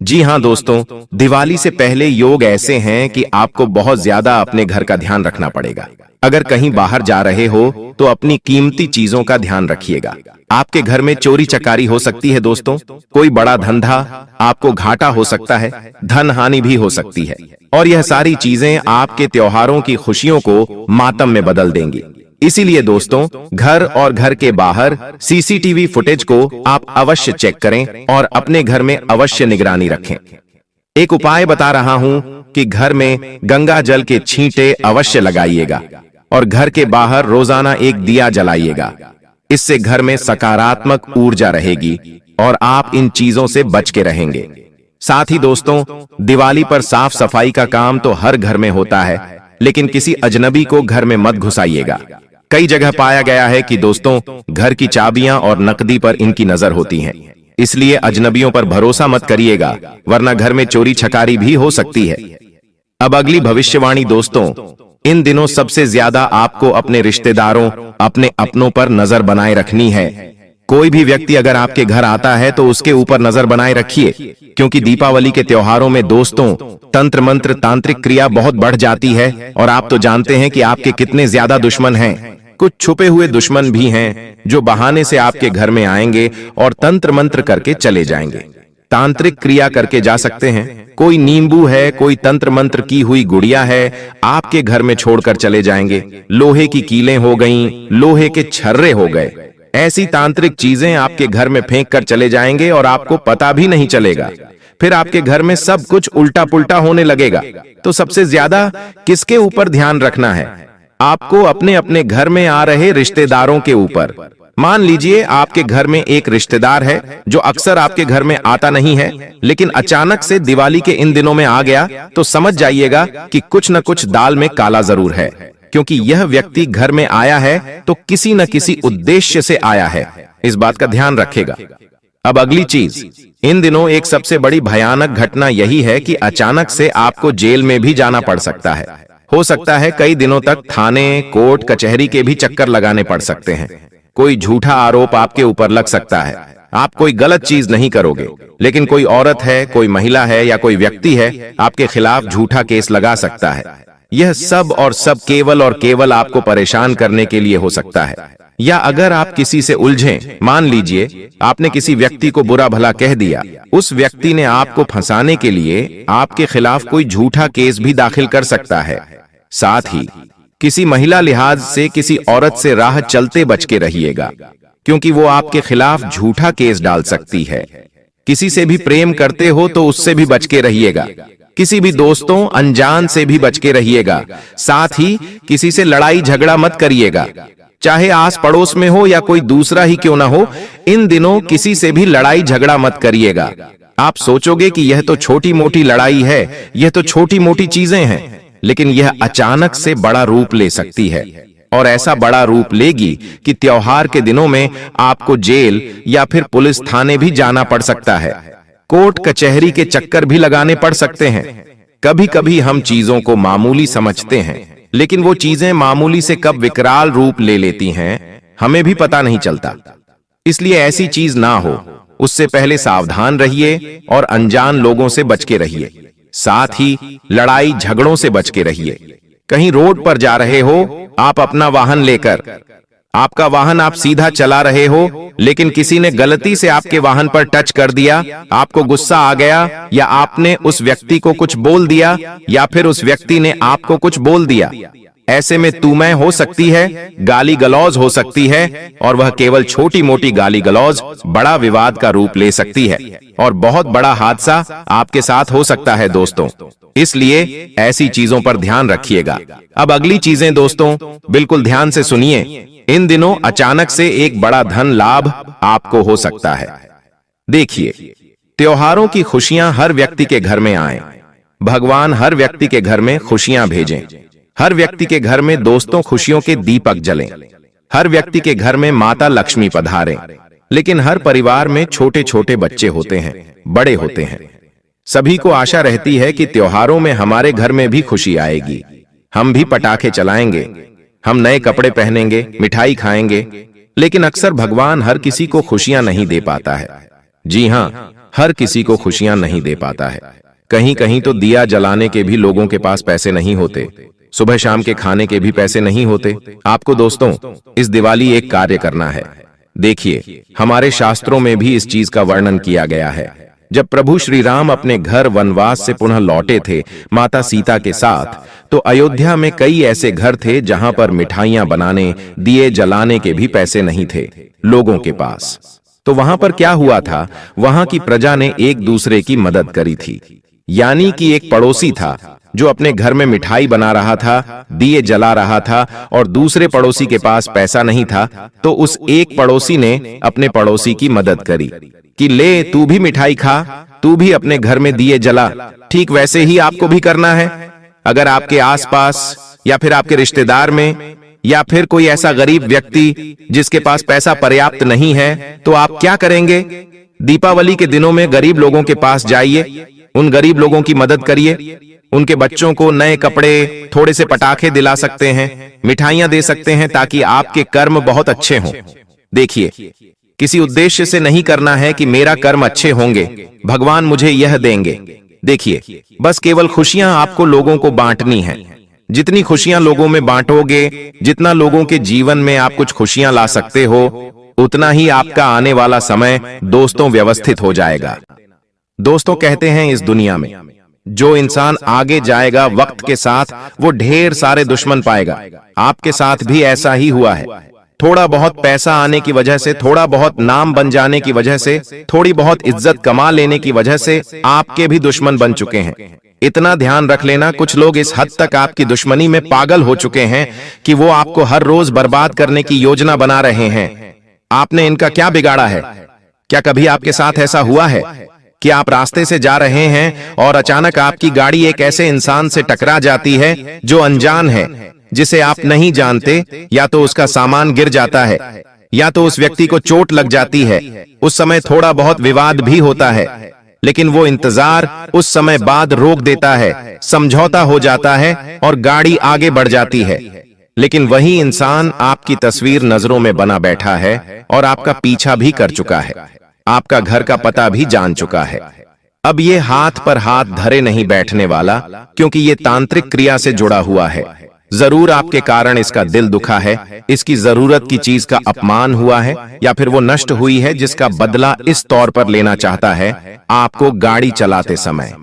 जी हां दोस्तों, दिवाली से पहले योग ऐसे हैं कि आपको बहुत ज्यादा अपने घर का ध्यान रखना पड़ेगा। अगर कहीं बाहर जा रहे हो तो अपनी कीमती चीजों का ध्यान रखिएगा। आपके घर में चोरी चकारी हो सकती है दोस्तों, कोई बड़ा धंधा, आपको घाटा हो सकता है, धन हानि भी हो सकती है, और यह सारी चीजें आपके त्योहारों की खुशियों को मातम में बदल देंगी। इसीलिए दोस्तों, घर और घर के बाहर सीसीटीवी फुटेज को आप अवश्य चेक करें और अपने घर में अवश्य निगरानी रखें। एक उपाय बता रहा हूं कि घर में गंगा जल के छींटे अवश्य लगाइएगा और घर के बाहर रोजाना एक दिया जलाइएगा। इससे घर में सकारात्मक ऊर्जा रहेगी और आप इन चीजों से बच के रहेंगे। साथ ही दोस्तों, दिवाली पर साफ सफाई का काम तो हर घर में होता है, लेकिन किसी अजनबी को घर में मत घुसाइएगा। कई जगह पाया गया है कि दोस्तों घर की चाबियां और नकदी पर इनकी नजर होती है, इसलिए अजनबियों पर भरोसा मत करिएगा, वरना घर में चोरी छकारी भी हो सकती है। अब अगली भविष्यवाणी दोस्तों, इन दिनों सबसे ज्यादा आपको अपने रिश्तेदारों, अपने अपनों पर नजर बनाए रखनी है। कोई भी व्यक्ति अगर आपके घर आता है तो उसके ऊपर नजर बनाए रखिए, क्योंकि दीपावली के त्योहारों में दोस्तों तंत्र मंत्र तांत्रिक क्रिया बहुत बढ़ जाती है, और आप तो जानते हैं कि आपके कितने ज्यादा दुश्मन हैं। कुछ छुपे हुए दुश्मन भी हैं जो बहाने से आपके घर में आएंगे और तंत्र मंत्र करके चले जाएंगे। तांत्रिक क्रिया करके जा सकते हैं। कोई नींबू है, कोई तंत्र मंत्र की हुई गुड़िया है, आपके घर में छोड़कर चले जाएंगे। लोहे की कीलें हो गईं, लोहे के छर्रे हो गए, ऐसी तांत्रिक चीजें आपके घर में फेंक कर चले जाएंगे और आपको पता भी नहीं चलेगा। फिर आपके घर में सब कुछ उल्टा पुल्टा होने लगेगा। तो सबसे ज्यादा किसके ऊपर ध्यान रखना है? आपको अपने अपने घर में आ रहे रिश्तेदारों के ऊपर। मान लीजिए आपके घर में एक रिश्तेदार है जो अक्सर आपके घर में आता नहीं है, लेकिन अचानक से दिवाली के इन दिनों में आ गया, तो समझ जाइएगा कि कुछ न कुछ दाल में काला जरूर है, क्योंकि यह व्यक्ति घर में आया है तो किसी न किसी उद्देश्य से आया है। इस बात का ध्यान रखेगा। अब अगली चीज, इन दिनों एक सबसे बड़ी भयानक घटना यही है कि अचानक से आपको जेल में भी जाना पड़ सकता है। हो सकता है कई दिनों तक थाने, कोर्ट, कचहरी के भी चक्कर लगाने पड़ सकते हैं। कोई झूठा आरोप आपके ऊपर लग सकता है। आप कोई गलत चीज नहीं करोगे, लेकिन कोई औरत है, कोई महिला है या कोई व्यक्ति है आपके खिलाफ झूठा केस लगा सकता है। यह सब और सब केवल और केवल आपको परेशान करने के लिए हो सकता है। या अगर आप किसी से उलझें, मान लीजिए आपने किसी व्यक्ति को बुरा भला कह दिया, उस व्यक्ति ने आपको फंसाने के लिए आपके खिलाफ कोई झूठा केस भी दाखिल कर सकता है। साथ ही किसी महिला लिहाज से किसी औरत से राह चलते बच के रहिएगा, क्योंकि वो आपके खिलाफ झूठा केस डाल सकती है। किसी से भी प्रेम करते हो तो उससे भी बच के रहिएगा। किसी भी दोस्तों अनजान से भी बच के रहिएगा। साथ ही किसी से लड़ाई झगड़ा मत करिएगा, चाहे आस पड़ोस में हो या कोई दूसरा ही क्यों ना हो। इन दिनों किसी से भी लड़ाई झगड़ा मत करिएगा। आप सोचोगे कि यह तो छोटी मोटी लड़ाई है, यह तो छोटी मोटी चीजें हैं, लेकिन यह अचानक से बड़ा रूप ले सकती है, और ऐसा बड़ा रूप लेगी कि त्योहार के दिनों में आपको जेल या फिर पुलिस थाने भी जाना पड़ सकता है। कोर्ट कचहरी के चक्कर भी लगाने पड़ सकते हैं। कभी कभी हम चीजों को मामूली समझते हैं, लेकिन वो चीजें मामूली से कब विकराल रूप ले लेती हैं हमें भी पता नहीं चलता। इसलिए ऐसी चीज ना हो, उससे पहले सावधान रहिए और अनजान लोगों से बच के रहिए। साथ ही लड़ाई झगड़ों से बच के रहिए। कहीं रोड पर जा रहे हो आप अपना वाहन लेकर, आपका वाहन आप सीधा चला रहे हो, लेकिन किसी ने गलती से आपके वाहन पर टच कर दिया, आपको गुस्सा आ गया, या आपने उस व्यक्ति को कुछ बोल दिया, या फिर उस व्यक्ति ने आपको कुछ बोल दिया। ऐसे में तू मैं हो सकती है, गाली गलौज हो सकती है, और वह केवल छोटी मोटी गाली गलौज बड़ा विवाद का रूप ले सकती है और बहुत बड़ा हादसा आपके साथ हो सकता है दोस्तों। इसलिए ऐसी चीजों पर ध्यान रखिएगा। अब अगली चीजें दोस्तों बिल्कुल ध्यान से सुनिए। इन दिनों अचानक से एक बड़ा धन लाभ आपको हो सकता है। देखिए, त्योहारों की खुशियां हर व्यक्ति के घर में आए। भगवान हर व्यक्ति के घर में खुशियां भेजें। हर व्यक्ति के घर में दोस्तों खुशियों के दीपक जलें। हर व्यक्ति के घर में माता लक्ष्मी पधारें। लेकिन हर परिवार में छोटे छोटे बच्चे होते हैं, बड़े होते हैं। सभी को आशा रहती है कि त्योहारों में हमारे घर में भी खुशी आएगी। हम भी पटाखे चलाएंगे, हम नए कपड़े पहनेंगे, मिठाई खाएंगे। लेकिन अक्सर भगवान हर किसी को खुशियां नहीं दे पाता है। जी हाँ, हर किसी को खुशियां नहीं दे पाता है। कहीं कहीं तो दिया जलाने के भी लोगों के पास पैसे नहीं होते, सुबह शाम के खाने के भी पैसे नहीं होते। आपको दोस्तों इस दिवाली एक कार्य करना है। देखिए, हमारे शास्त्रों में भी इस चीज का वर्णन किया गया है। जब प्रभु श्री राम अपने घर वनवास से पुनः लौटे थे माता सीता के साथ, तो अयोध्या में कई ऐसे घर थे जहां पर मिठाइयां बनाने, दिए जलाने के भी पैसे नहीं थे लोगों के पास। तो वहां पर क्या हुआ था, वहां की प्रजा ने एक दूसरे की मदद करी थी। यानी कि एक पड़ोसी था जो अपने घर में मिठाई बना रहा था, दिए जला रहा था, और दूसरे पड़ोसी के पास पैसा नहीं था, तो उस एक पड़ोसी ने अपने पड़ोसी की मदद करी कि ले तू भी मिठाई खा, तू भी अपने घर में दिए जला। ठीक वैसे ही आपको भी करना है। अगर आपके आसपास या फिर आपके रिश्तेदार में या फिर कोई ऐसा गरीब व्यक्ति जिसके पास पैसा पर्याप्त नहीं है, तो आप क्या करेंगे? दीपावली के दिनों में गरीब लोगों के पास जाइए, उन गरीब लोगों की मदद करिए। उनके बच्चों को नए कपड़े, थोड़े से पटाखे दिला सकते हैं, मिठाइयां दे सकते हैं, ताकि आपके कर्म बहुत अच्छे हों। देखिए, किसी उद्देश्य से नहीं करना है कि मेरा कर्म अच्छे होंगे, भगवान मुझे यह देंगे। देखिए, बस केवल खुशियां आपको लोगों को बांटनी है। जितनी खुशियां लोगों में बांटोगे, जितना लोगों के जीवन में आप कुछ खुशियां ला सकते हो, उतना ही आपका आने वाला समय दोस्तों व्यवस्थित हो जाएगा। दोस्तों, कहते हैं इस दुनिया में जो इंसान आगे जाएगा वक्त के साथ वो ढेर सारे दुश्मन पाएगा। आपके साथ भी ऐसा ही हुआ है। थोड़ा बहुत पैसा आने की वजह से, थोड़ा बहुत नाम बन जाने की वजह से, थोड़ी बहुत इज्जत कमा लेने की वजह से आपके भी दुश्मन बन चुके हैं। इतना ध्यान रख लेना, कुछ लोग इस हद तक आपकी दुश्मनी में पागल हो चुके हैं कि वो आपको हर रोज बर्बाद करने की योजना बना रहे हैं। आपने इनका क्या बिगाड़ा है? क्या कभी आपके साथ ऐसा हुआ है कि आप रास्ते से जा रहे हैं और अचानक आपकी गाड़ी एक ऐसे इंसान से टकरा जाती है जो अनजान है, जिसे आप नहीं जानते? या तो उसका सामान गिर जाता है या तो उस व्यक्ति को चोट लग जाती है। उस समय थोड़ा बहुत विवाद भी होता है, लेकिन वो इंतजार उस समय बाद रोक देता है, समझौता हो जाता है और गाड़ी आगे बढ़ जाती है। लेकिन वही इंसान आपकी तस्वीर नजरों में बना बैठा है और आपका पीछा भी कर चुका है, आपका घर का पता भी जान चुका है। अब ये हाथ पर हाथ धरे नहीं बैठने वाला, क्योंकि ये तांत्रिक क्रिया से जुड़ा हुआ है। जरूर आपके कारण इसका दिल दुखा है, इसकी जरूरत की चीज का अपमान हुआ है, या फिर वो नष्ट हुई है जिसका बदला इस तौर पर लेना चाहता है। आपको गाड़ी चलाते समय,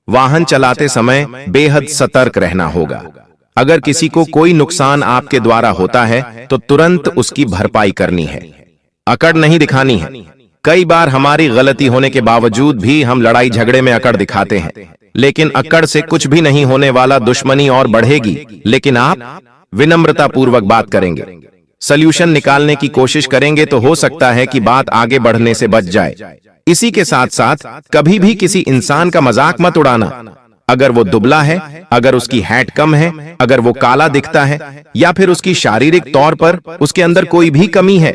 वाहन चलाते समय बेहद सतर्क रहना होगा। अगर किसी को कोई नुकसान आपके द्वारा होता है तो तुरंत उसकी भरपाई करनी है, अकड़ नहीं दिखानी है। कई बार हमारी गलती होने के बावजूद भी हम लड़ाई झगड़े में अकड़ दिखाते हैं, लेकिन अकड़ से कुछ भी नहीं होने वाला, दुश्मनी और बढ़ेगी। लेकिन आप विनम्रता पूर्वक बात करेंगे, सल्यूशन निकालने की कोशिश करेंगे तो हो सकता है कि बात आगे बढ़ने से बच जाए। इसी के साथ साथ कभी भी किसी इंसान का मजाक मत उड़ाना। अगर वो दुबला है, अगर उसकी हाइट कम है, अगर वो काला दिखता है, या फिर उसकी शारीरिक तौर पर उसके अंदर कोई भी कमी है।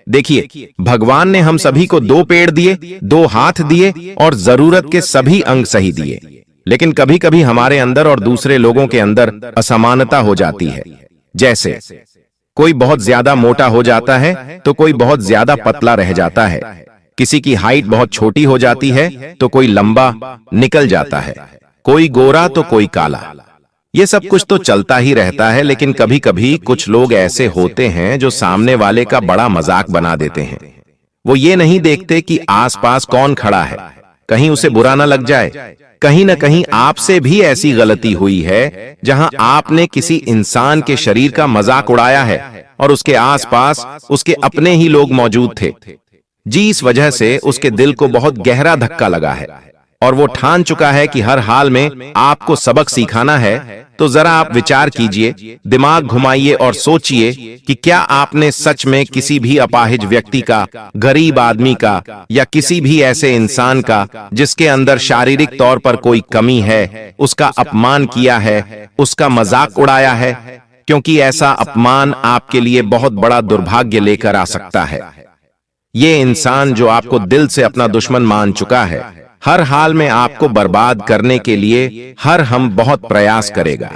देखिए, भगवान ने हम सभी को 2 पेड़ दिए, 2 हाथ दिए और जरूरत के सभी अंग सही दिए, लेकिन कभी कभी हमारे अंदर और दूसरे लोगों के अंदर असमानता हो जाती है। जैसे कोई बहुत ज्यादा मोटा हो जाता है तो कोई बहुत ज्यादा पतला रह जाता है, किसी की हाइट बहुत छोटी हो जाती है तो कोई लंबा निकल जाता है, कोई गोरा तो कोई काला। ये सब कुछ तो चलता ही रहता है, लेकिन कभी कभी कुछ लोग ऐसे होते हैं जो सामने वाले का बड़ा मजाक बना देते हैं। वो ये नहीं देखते कि आसपास कौन खड़ा है, कहीं उसे बुरा ना लग जाए। कहीं ना कहीं आपसे भी ऐसी गलती हुई है जहां आपने किसी इंसान के शरीर का मजाक उड़ाया है और उसके आसपास उसके अपने ही लोग मौजूद थे। जी, इस वजह से उसके दिल को बहुत गहरा धक्का लगा है और वो ठान चुका है कि हर हाल में आपको सबक सिखाना है। तो जरा आप विचार कीजिए, दिमाग घुमाइए और सोचिए कि क्या आपने सच में किसी भी अपाहिज व्यक्ति का, गरीब आदमी का, या किसी भी ऐसे इंसान का जिसके अंदर शारीरिक तौर पर कोई कमी है, उसका अपमान किया है, उसका मजाक उड़ाया है? क्योंकि ऐसा अपमान आपके लिए बहुत बड़ा दुर्भाग्य लेकर आ सकता है। ये इंसान जो आपको दिल से अपना दुश्मन मान चुका है, हर हाल में आपको बर्बाद करने के लिए हर हम बहुत प्रयास करेगा।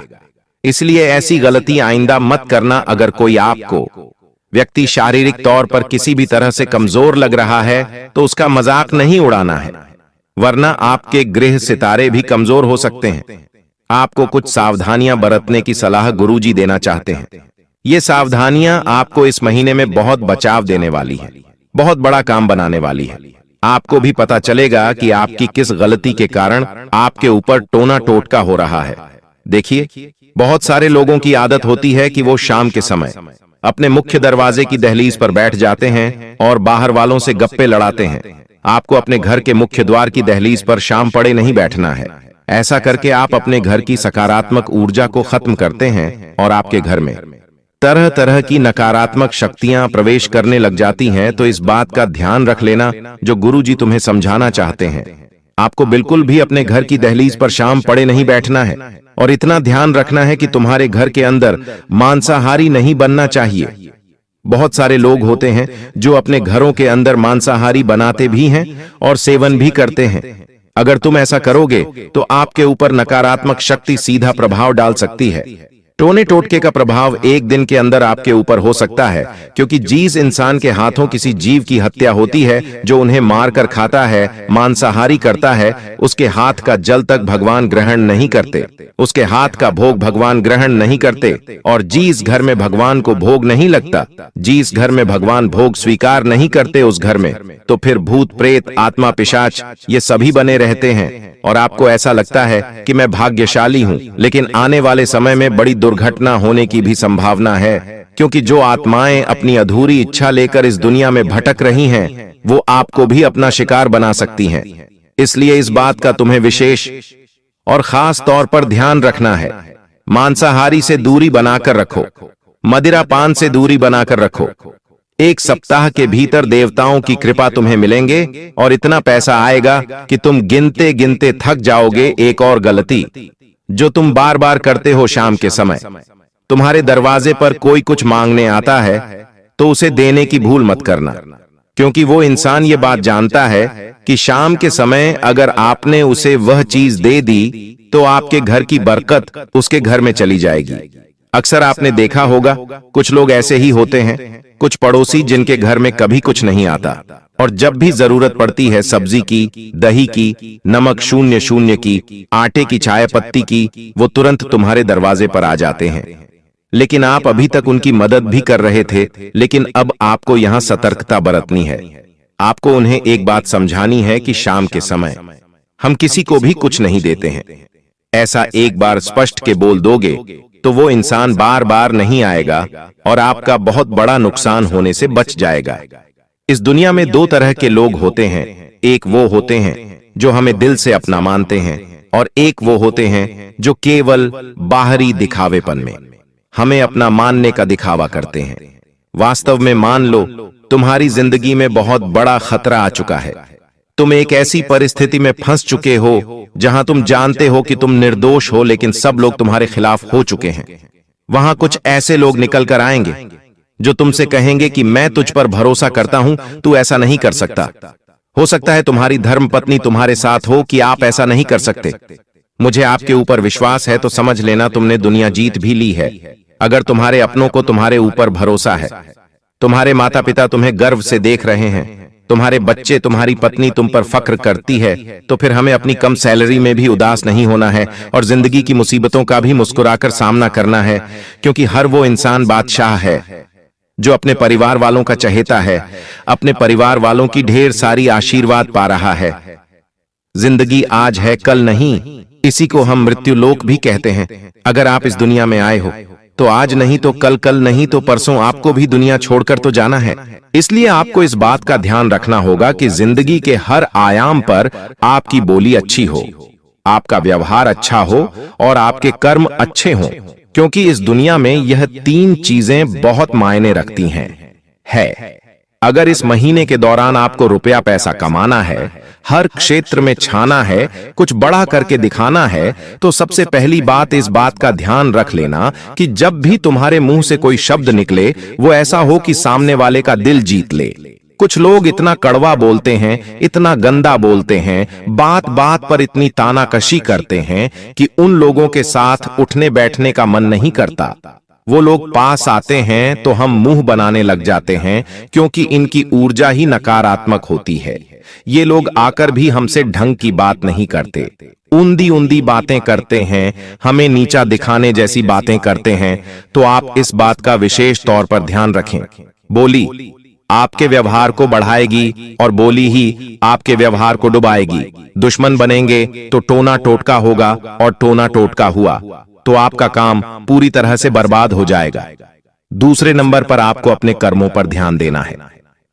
इसलिए ऐसी गलती आइंदा मत करना। अगर कोई आपको व्यक्ति शारीरिक तौर पर किसी भी तरह से कमजोर लग रहा है तो उसका मजाक नहीं उड़ाना है, वरना आपके गृह सितारे भी कमजोर हो सकते हैं। आपको कुछ सावधानियां बरतने की सलाह गुरुजी देना चाहते हैं। ये सावधानियां आपको इस महीने में बहुत बचाव देने वाली है, बहुत बड़ा काम बनाने वाली है। आपको भी पता चलेगा कि आपकी किस गलती के कारण आपके ऊपर टोना टोटका हो रहा है। देखिए, बहुत सारे लोगों की आदत होती है कि वो शाम के समय अपने मुख्य दरवाजे की दहलीज पर बैठ जाते हैं और बाहर वालों से गप्पे लड़ाते हैं। आपको अपने घर के मुख्य द्वार की दहलीज पर शाम पड़े नहीं बैठना है। ऐसा करके आप अपने घर की सकारात्मक ऊर्जा को खत्म करते हैं और आपके घर में तरह तरह की नकारात्मक शक्तियां प्रवेश करने लग जाती हैं। तो इस बात का ध्यान रख लेना जो गुरुजी तुम्हें समझाना चाहते हैं। आपको बिल्कुल भी अपने घर की दहलीज पर शाम पड़े नहीं बैठना है, और इतना ध्यान रखना है कि तुम्हारे घर के अंदर मांसाहारी नहीं बनना चाहिए। बहुत सारे लोग होते हैं जो अपने घरों के अंदर मांसाहारी बनाते भी हैं और सेवन भी करते हैं। अगर तुम ऐसा करोगे तो आपके ऊपर नकारात्मक शक्ति सीधा प्रभाव डाल सकती है। टोने टोटके का प्रभाव एक दिन के अंदर आपके ऊपर हो सकता है, क्योंकि जिस इंसान के हाथों किसी जीव की हत्या होती है, जो उन्हें मारकर खाता है, मांसाहारी करता है, उसके हाथ का जल तक भगवान ग्रहण नहीं करते, उसके हाथ का भोग भगवान ग्रहण नहीं करते। और जिस घर में भगवान को भोग नहीं लगता, जिस घर में भगवान भोग स्वीकार नहीं करते, उस घर में तो फिर भूत प्रेत आत्मा पिशाच ये सभी बने रहते हैं। और आपको ऐसा लगता है कि मैं भाग्यशाली हूं, लेकिन आने वाले समय में बड़ी दुर्घटना होने की भी संभावना है, क्योंकि जो आत्माएं अपनी अधूरी इच्छा लेकर इस दुनिया में भटक रही हैं, वो आपको भी अपना शिकार बना सकती हैं। इसलिए इस बात का तुम्हें विशेष और खास तौर पर ध्यान रखना है। मांसाहारी से दूरी बनाकर रखो, मदिरा पान से दूरी बनाकर रखो। एक सप्ताह के भीतर देवताओं की कृपा तुम्हें मिलेंगे और इतना पैसा आएगा कि तुम गिनते गिनते थक जाओगे। एक और गलती जो तुम बार बार करते हो, शाम के समय तुम्हारे दरवाजे पर कोई कुछ मांगने आता है तो उसे देने की भूल मत करना, क्योंकि वो इंसान ये बात जानता है कि शाम के समय अगर आपने उसे वह चीज दे दी तो आपके घर की बरकत उसके घर में चली जाएगी। अक्सर आपने देखा होगा कुछ लोग ऐसे ही होते हैं, कुछ पड़ोसी जिनके घर में कभी कुछ नहीं आता, और जब भी जरूरत पड़ती है सब्जी की, दही की, नमक शून्य शून्य की, आटे की, चाय पत्ती की, वो तुरंत तुम्हारे दरवाजे पर आ जाते हैं। लेकिन आप अभी तक उनकी मदद भी कर रहे थे, लेकिन अब आपको यहां सतर्कता बरतनी है। आपको उन्हें एक बात समझानी है कि शाम के समय हम किसी को भी कुछ नहीं देते हैं। ऐसा एक बार स्पष्ट के बोल दोगे तो वो इंसान बार बार नहीं आएगा और आपका बहुत बड़ा नुकसान होने से बच जाएगा। इस दुनिया में दो तरह के लोग होते हैं, एक वो होते हैं जो हमें दिल से अपना मानते हैं, और एक वो होते हैं जो केवल बाहरी दिखावेपन में हमें अपना मानने का दिखावा करते हैं। वास्तव में मान लो, तुम्हारी जिंदगी में बहुत बड़ा खतरा आ चुका है। तुम एक ऐसी परिस्थिति में फंस चुके हो जहां तुम जानते हो कि तुम निर्दोष हो, लेकिन सब लोग तुम्हारे खिलाफ हो चुके हैं। वहां कुछ ऐसे लोग निकल कर आएंगे जो तुमसे कहेंगे कि मैं तुझ पर भरोसा करता हूं, तू ऐसा नहीं कर सकता। हो सकता है तुम्हारी धर्मपत्नी तुम्हारे साथ हो कि आप ऐसा नहीं कर सकते। मुझे आपके ऊपर विश्वास है तो समझ लेना तुमने दुनिया जीत भी ली है। अगर तुम्हारे अपनों को तुम्हारे ऊपर भरोसा है, तुम्हारे माता पिता तुम्हें गर्व से देख रहे हैं, तुम्हारे बच्चे, तुम्हारी पत्नी तुम पर फख्र करती है, तो फिर हमें अपनी कम सैलरी में भी उदास नहीं होना है और जिंदगी की मुसीबतों का भी मुस्कुराकर सामना करना है, क्योंकि हर वो इंसान बादशाह है जो अपने परिवार वालों का चहेता है, अपने परिवार वालों की ढेर सारी आशीर्वाद पा रहा है। जिंदगी आज है, कल नहीं। इसी को हम मृत्यु लोक भी कहते हैं। अगर आप इस दुनिया में आए हो तो आज नहीं तो कल, कल नहीं तो परसों आपको भी दुनिया छोड़कर तो जाना है। इसलिए आपको इस बात का ध्यान रखना होगा कि जिंदगी के हर आयाम पर आपकी बोली अच्छी हो, आपका व्यवहार अच्छा हो और आपके कर्म अच्छे हों, क्योंकि इस दुनिया में यह तीन चीजें बहुत मायने रखती हैं। अगर इस महीने के दौरान आपको रुपया पैसा कमाना है, हर क्षेत्र में छाना है, कुछ बड़ा करके दिखाना है, तो सबसे पहली बात इस बात का ध्यान रख लेना कि जब भी तुम्हारे मुंह से कोई शब्द निकले वो ऐसा हो कि सामने वाले का दिल जीत ले। कुछ लोग इतना कड़वा बोलते हैं, इतना गंदा बोलते हैं, बात बात पर इतनी तानाकशी करते हैं कि उन लोगों के साथ उठने बैठने का मन नहीं करता। वो लोग पास आते हैं तो हम मुंह बनाने लग जाते हैं, क्योंकि इनकी ऊर्जा ही नकारात्मक होती है। ये लोग आकर भी हमसे ढंग की बात नहीं करते, उंदी उंदी बातें करते हैं, हमें नीचा दिखाने जैसी बातें करते हैं। तो आप इस बात का विशेष तौर पर ध्यान रखें। बोली आपके व्यवहार को बढ़ाएगी और बोली ही आपके व्यवहार को डुबाएगी। दुश्मन बनेंगे तो टोना टोटका होगा, और टोना टोटका हुआ तो आपका काम पूरी तरह से बर्बाद हो जाएगा। दूसरे नंबर पर आपको अपने कर्मों पर ध्यान देना है।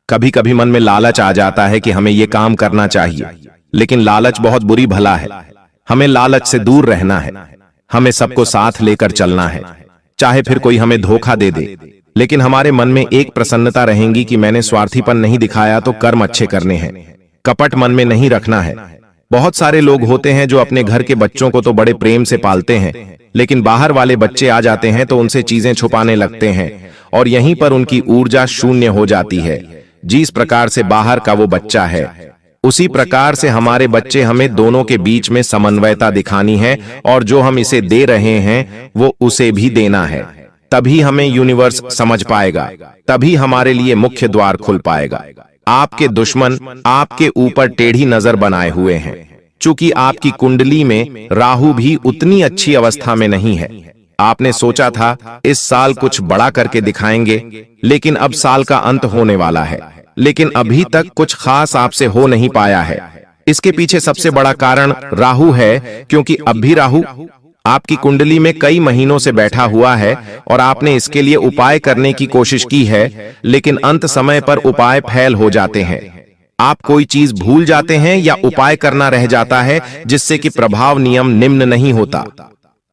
कभी कभी मन में लालच आ जाता है कि हमें यह काम करना चाहिए, लेकिन लालच बहुत बुरी भला है। हमें लालच से दूर रहना है। हमें सबको साथ लेकर चलना है, चाहे फिर कोई हमें धोखा दे दे, लेकिन हमारे मन में एक प्रसन्नता रहेगी कि मैंने स्वार्थीपन नहीं दिखाया तो कर्म अच्छे करने हैं। कपट मन में नहीं रखना है। बहुत सारे लोग होते हैं जो अपने घर के बच्चों को तो बड़े प्रेम से पालते हैं, लेकिन बाहर वाले बच्चे आ जाते हैं तो उनसे चीजें छुपाने लगते हैं, और यहीं पर उनकी ऊर्जा शून्य हो जाती है। जिस प्रकार से बाहर का वो बच्चा है उसी प्रकार से हमारे बच्चे हमें दोनों के बीच में समन्वयता दिखानी है और जो हम इसे दे रहे हैं वो उसे भी देना है। तभी हमें यूनिवर्स समझ पाएगा, तभी हमारे लिए मुख्य द्वार खुल पाएगा। आपके दुश्मन आपके ऊपर टेढ़ी नजर बनाए हुए हैं, चूंकि आपकी कुंडली में राहु भी उतनी अच्छी अवस्था में नहीं है। आपने सोचा था इस साल कुछ बड़ा करके दिखाएंगे, लेकिन अब साल का अंत होने वाला है, लेकिन अभी तक कुछ खास आपसे हो नहीं पाया है। इसके पीछे सबसे बड़ा कारण राहु है, क्योंकि अब भी राहु आपकी कुंडली में कई महीनों से बैठा हुआ है और आपने इसके लिए उपाय करने की कोशिश की है, लेकिन अंत समय पर उपाय फेल हो जाते हैं। आप कोई चीज भूल जाते हैं या उपाय करना रह जाता है, जिससे कि प्रभाव नियम निम्न नहीं होता,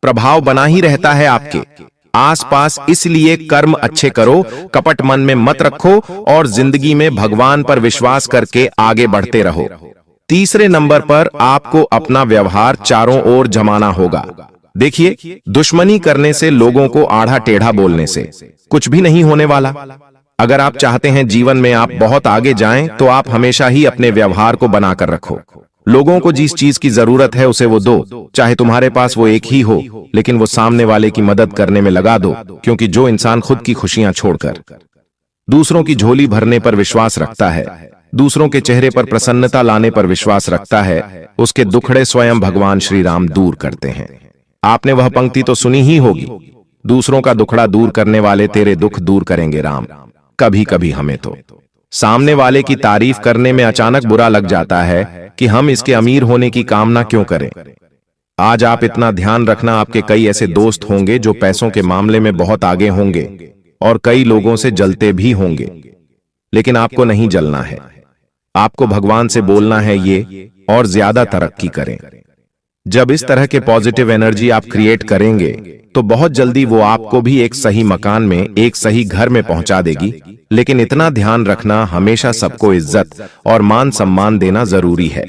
प्रभाव बना ही रहता है आपके आसपास। इसलिए कर्म अच्छे करो, कपट मन में मत रखो और जिंदगी में भगवान पर विश्वास करके आगे बढ़ते रहो। तीसरे नंबर पर आपको अपना व्यवहार चारों ओर जमाना होगा। देखिए, दुश्मनी करने से, लोगों को आढ़ा टेढ़ा बोलने से कुछ भी नहीं होने वाला। अगर आप चाहते हैं जीवन में आप बहुत आगे जाएं, तो आप हमेशा ही अपने व्यवहार को बनाकर रखो। लोगों को जिस चीज की जरूरत है उसे वो दो, चाहे तुम्हारे पास वो एक ही हो, लेकिन वो सामने वाले की मदद करने में लगा दो, क्योंकि जो इंसान खुद की खुशियां छोड़कर दूसरों की झोली भरने पर विश्वास रखता है, दूसरों के चेहरे पर प्रसन्नता लाने पर विश्वास रखता है, उसके दुखड़े स्वयं भगवान श्री राम दूर करते हैं। आपने वह पंक्ति तो सुनी ही होगी, दूसरों का दुखड़ा दूर करने वाले तेरे दुख दूर करेंगे राम। कभी कभी हमें तो सामने वाले की तारीफ करने में अचानक बुरा लग जाता है कि हम इसके अमीर होने की कामना क्यों करें। आज आप इतना ध्यान रखना, आपके कई ऐसे दोस्त होंगे जो पैसों के मामले में बहुत आगे होंगे और कई लोगों से जलते भी होंगे, लेकिन आपको नहीं जलना है। आपको भगवान से बोलना है ये और ज्यादा तरक्की करें। जब इस तरह के पॉजिटिव एनर्जी आप क्रिएट करेंगे तो बहुत जल्दी वो आपको भी एक सही मकान में, एक सही घर में पहुंचा देगी। लेकिन इतना ध्यान रखना, हमेशा सबको इज्जत और मान सम्मान देना जरूरी है,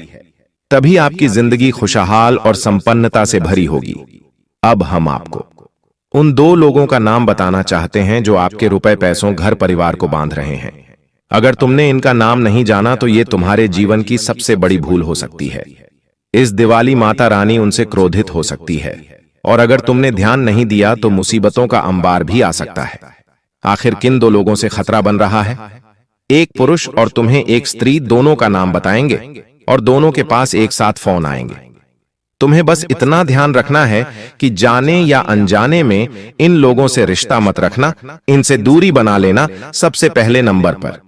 तभी आपकी जिंदगी खुशहाल और संपन्नता से भरी होगी। अब हम आपको उन दो लोगों का नाम बताना चाहते हैं जो आपके रुपए, पैसों, घर परिवार को बांध रहे हैं। अगर तुमने इनका नाम नहीं जाना तो ये तुम्हारे जीवन की सबसे बड़ी भूल हो सकती है। इस दिवाली माता रानी उनसे क्रोधित हो सकती है, और अगर तुमने ध्यान नहीं दिया तो मुसीबतों का अंबार भी आ सकता है। आखिर किन दो लोगों से खतरा बन रहा है? एक पुरुष और तुम्हें एक स्त्री, दोनों का नाम बताएंगे और दोनों के पास एक साथ फोन आएंगे। तुम्हें बस इतना ध्यान रखना है कि जाने या अनजाने में इन लोगों से रिश्ता मत रखना, इनसे दूरी बना लेना। सबसे पहले नंबर पर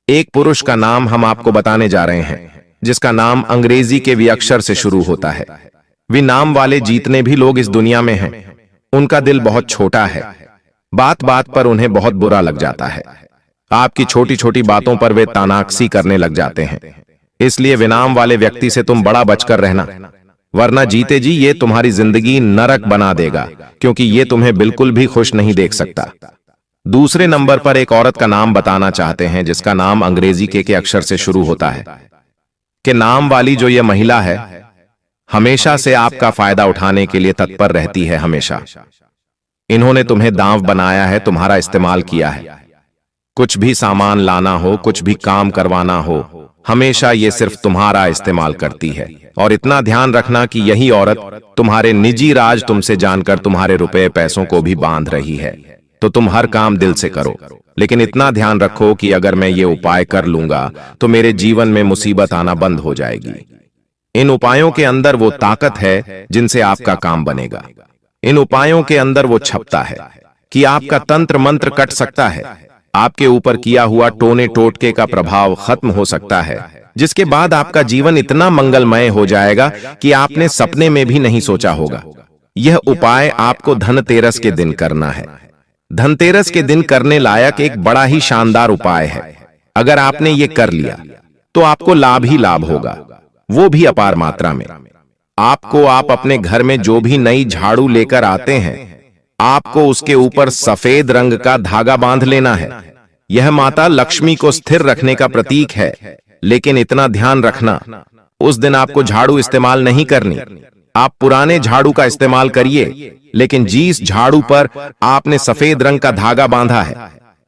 एक पुरुष का नाम हम आपको बताने जा रहे हैं, जिसका नाम अंग्रेजी के वी अक्षर से शुरू होता है। वे नाम वाले जितने भी लोग इस दुनिया में हैं, उनका दिल बहुत छोटा है, बात बात पर उन्हें बहुत बुरा लग जाता है। आपकी छोटी छोटी बातों पर वे तानाकसी करने लग जाते हैं। इसलिए विनाम वाले व्यक्ति से तुम बड़ा बचकर रहना, वरना जीते जी ये तुम्हारी जिंदगी नरक बना देगा, क्योंकि ये तुम्हें बिल्कुल भी खुश नहीं देख सकता। दूसरे नंबर पर एक औरत का नाम बताना चाहते हैं, जिसका नाम अंग्रेजी के अक्षर से शुरू होता है। कि नाम वाली जो ये महिला है, हमेशा से आपका फायदा उठाने के लिए तत्पर रहती है। हमेशा इन्होंने तुम्हें दांव बनाया है, तुम्हारा इस्तेमाल किया है। कुछ भी सामान लाना हो, कुछ भी काम करवाना हो, हमेशा ये सिर्फ तुम्हारा इस्तेमाल करती है। और इतना ध्यान रखना कि यही औरत तुम्हारे निजी राज तुमसे जानकर तुम्हारे रुपए पैसों को भी बांध रही है। तो तुम हर काम दिल से करो, लेकिन इतना ध्यान रखो कि अगर मैं ये उपाय कर लूंगा तो मेरे जीवन में मुसीबत आना बंद हो जाएगी। इन उपायों के अंदर वो ताकत है जिनसे आपका काम बनेगा। इन उपायों के अंदर वो छपता है कि आपका तंत्र मंत्र कट सकता है, आपके ऊपर किया हुआ टोने टोटके का प्रभाव खत्म हो सकता है, जिसके बाद आपका जीवन इतना मंगलमय हो जाएगा कि आपने सपने में भी नहीं सोचा होगा। यह उपाय आपको धनतेरस के दिन करना है। धनतेरस के दिन करने लायक एक बड़ा ही शानदार उपाय है। अगर आपने ये कर लिया तो आपको लाभ ही लाभ होगा, वो भी अपार मात्रा में। आपको आप अपने घर में जो भी नई झाड़ू लेकर आते हैं, आपको उसके ऊपर सफेद रंग का धागा बांध लेना है। यह माता लक्ष्मी को स्थिर रखने का प्रतीक है। लेकिन इतना ध्यान रखना, उस दिन आपको झाड़ू इस्तेमाल नहीं करनी। आप पुराने झाड़ू का इस्तेमाल करिए, लेकिन जिस झाड़ू पर आपने सफेद रंग का धागा बांधा है,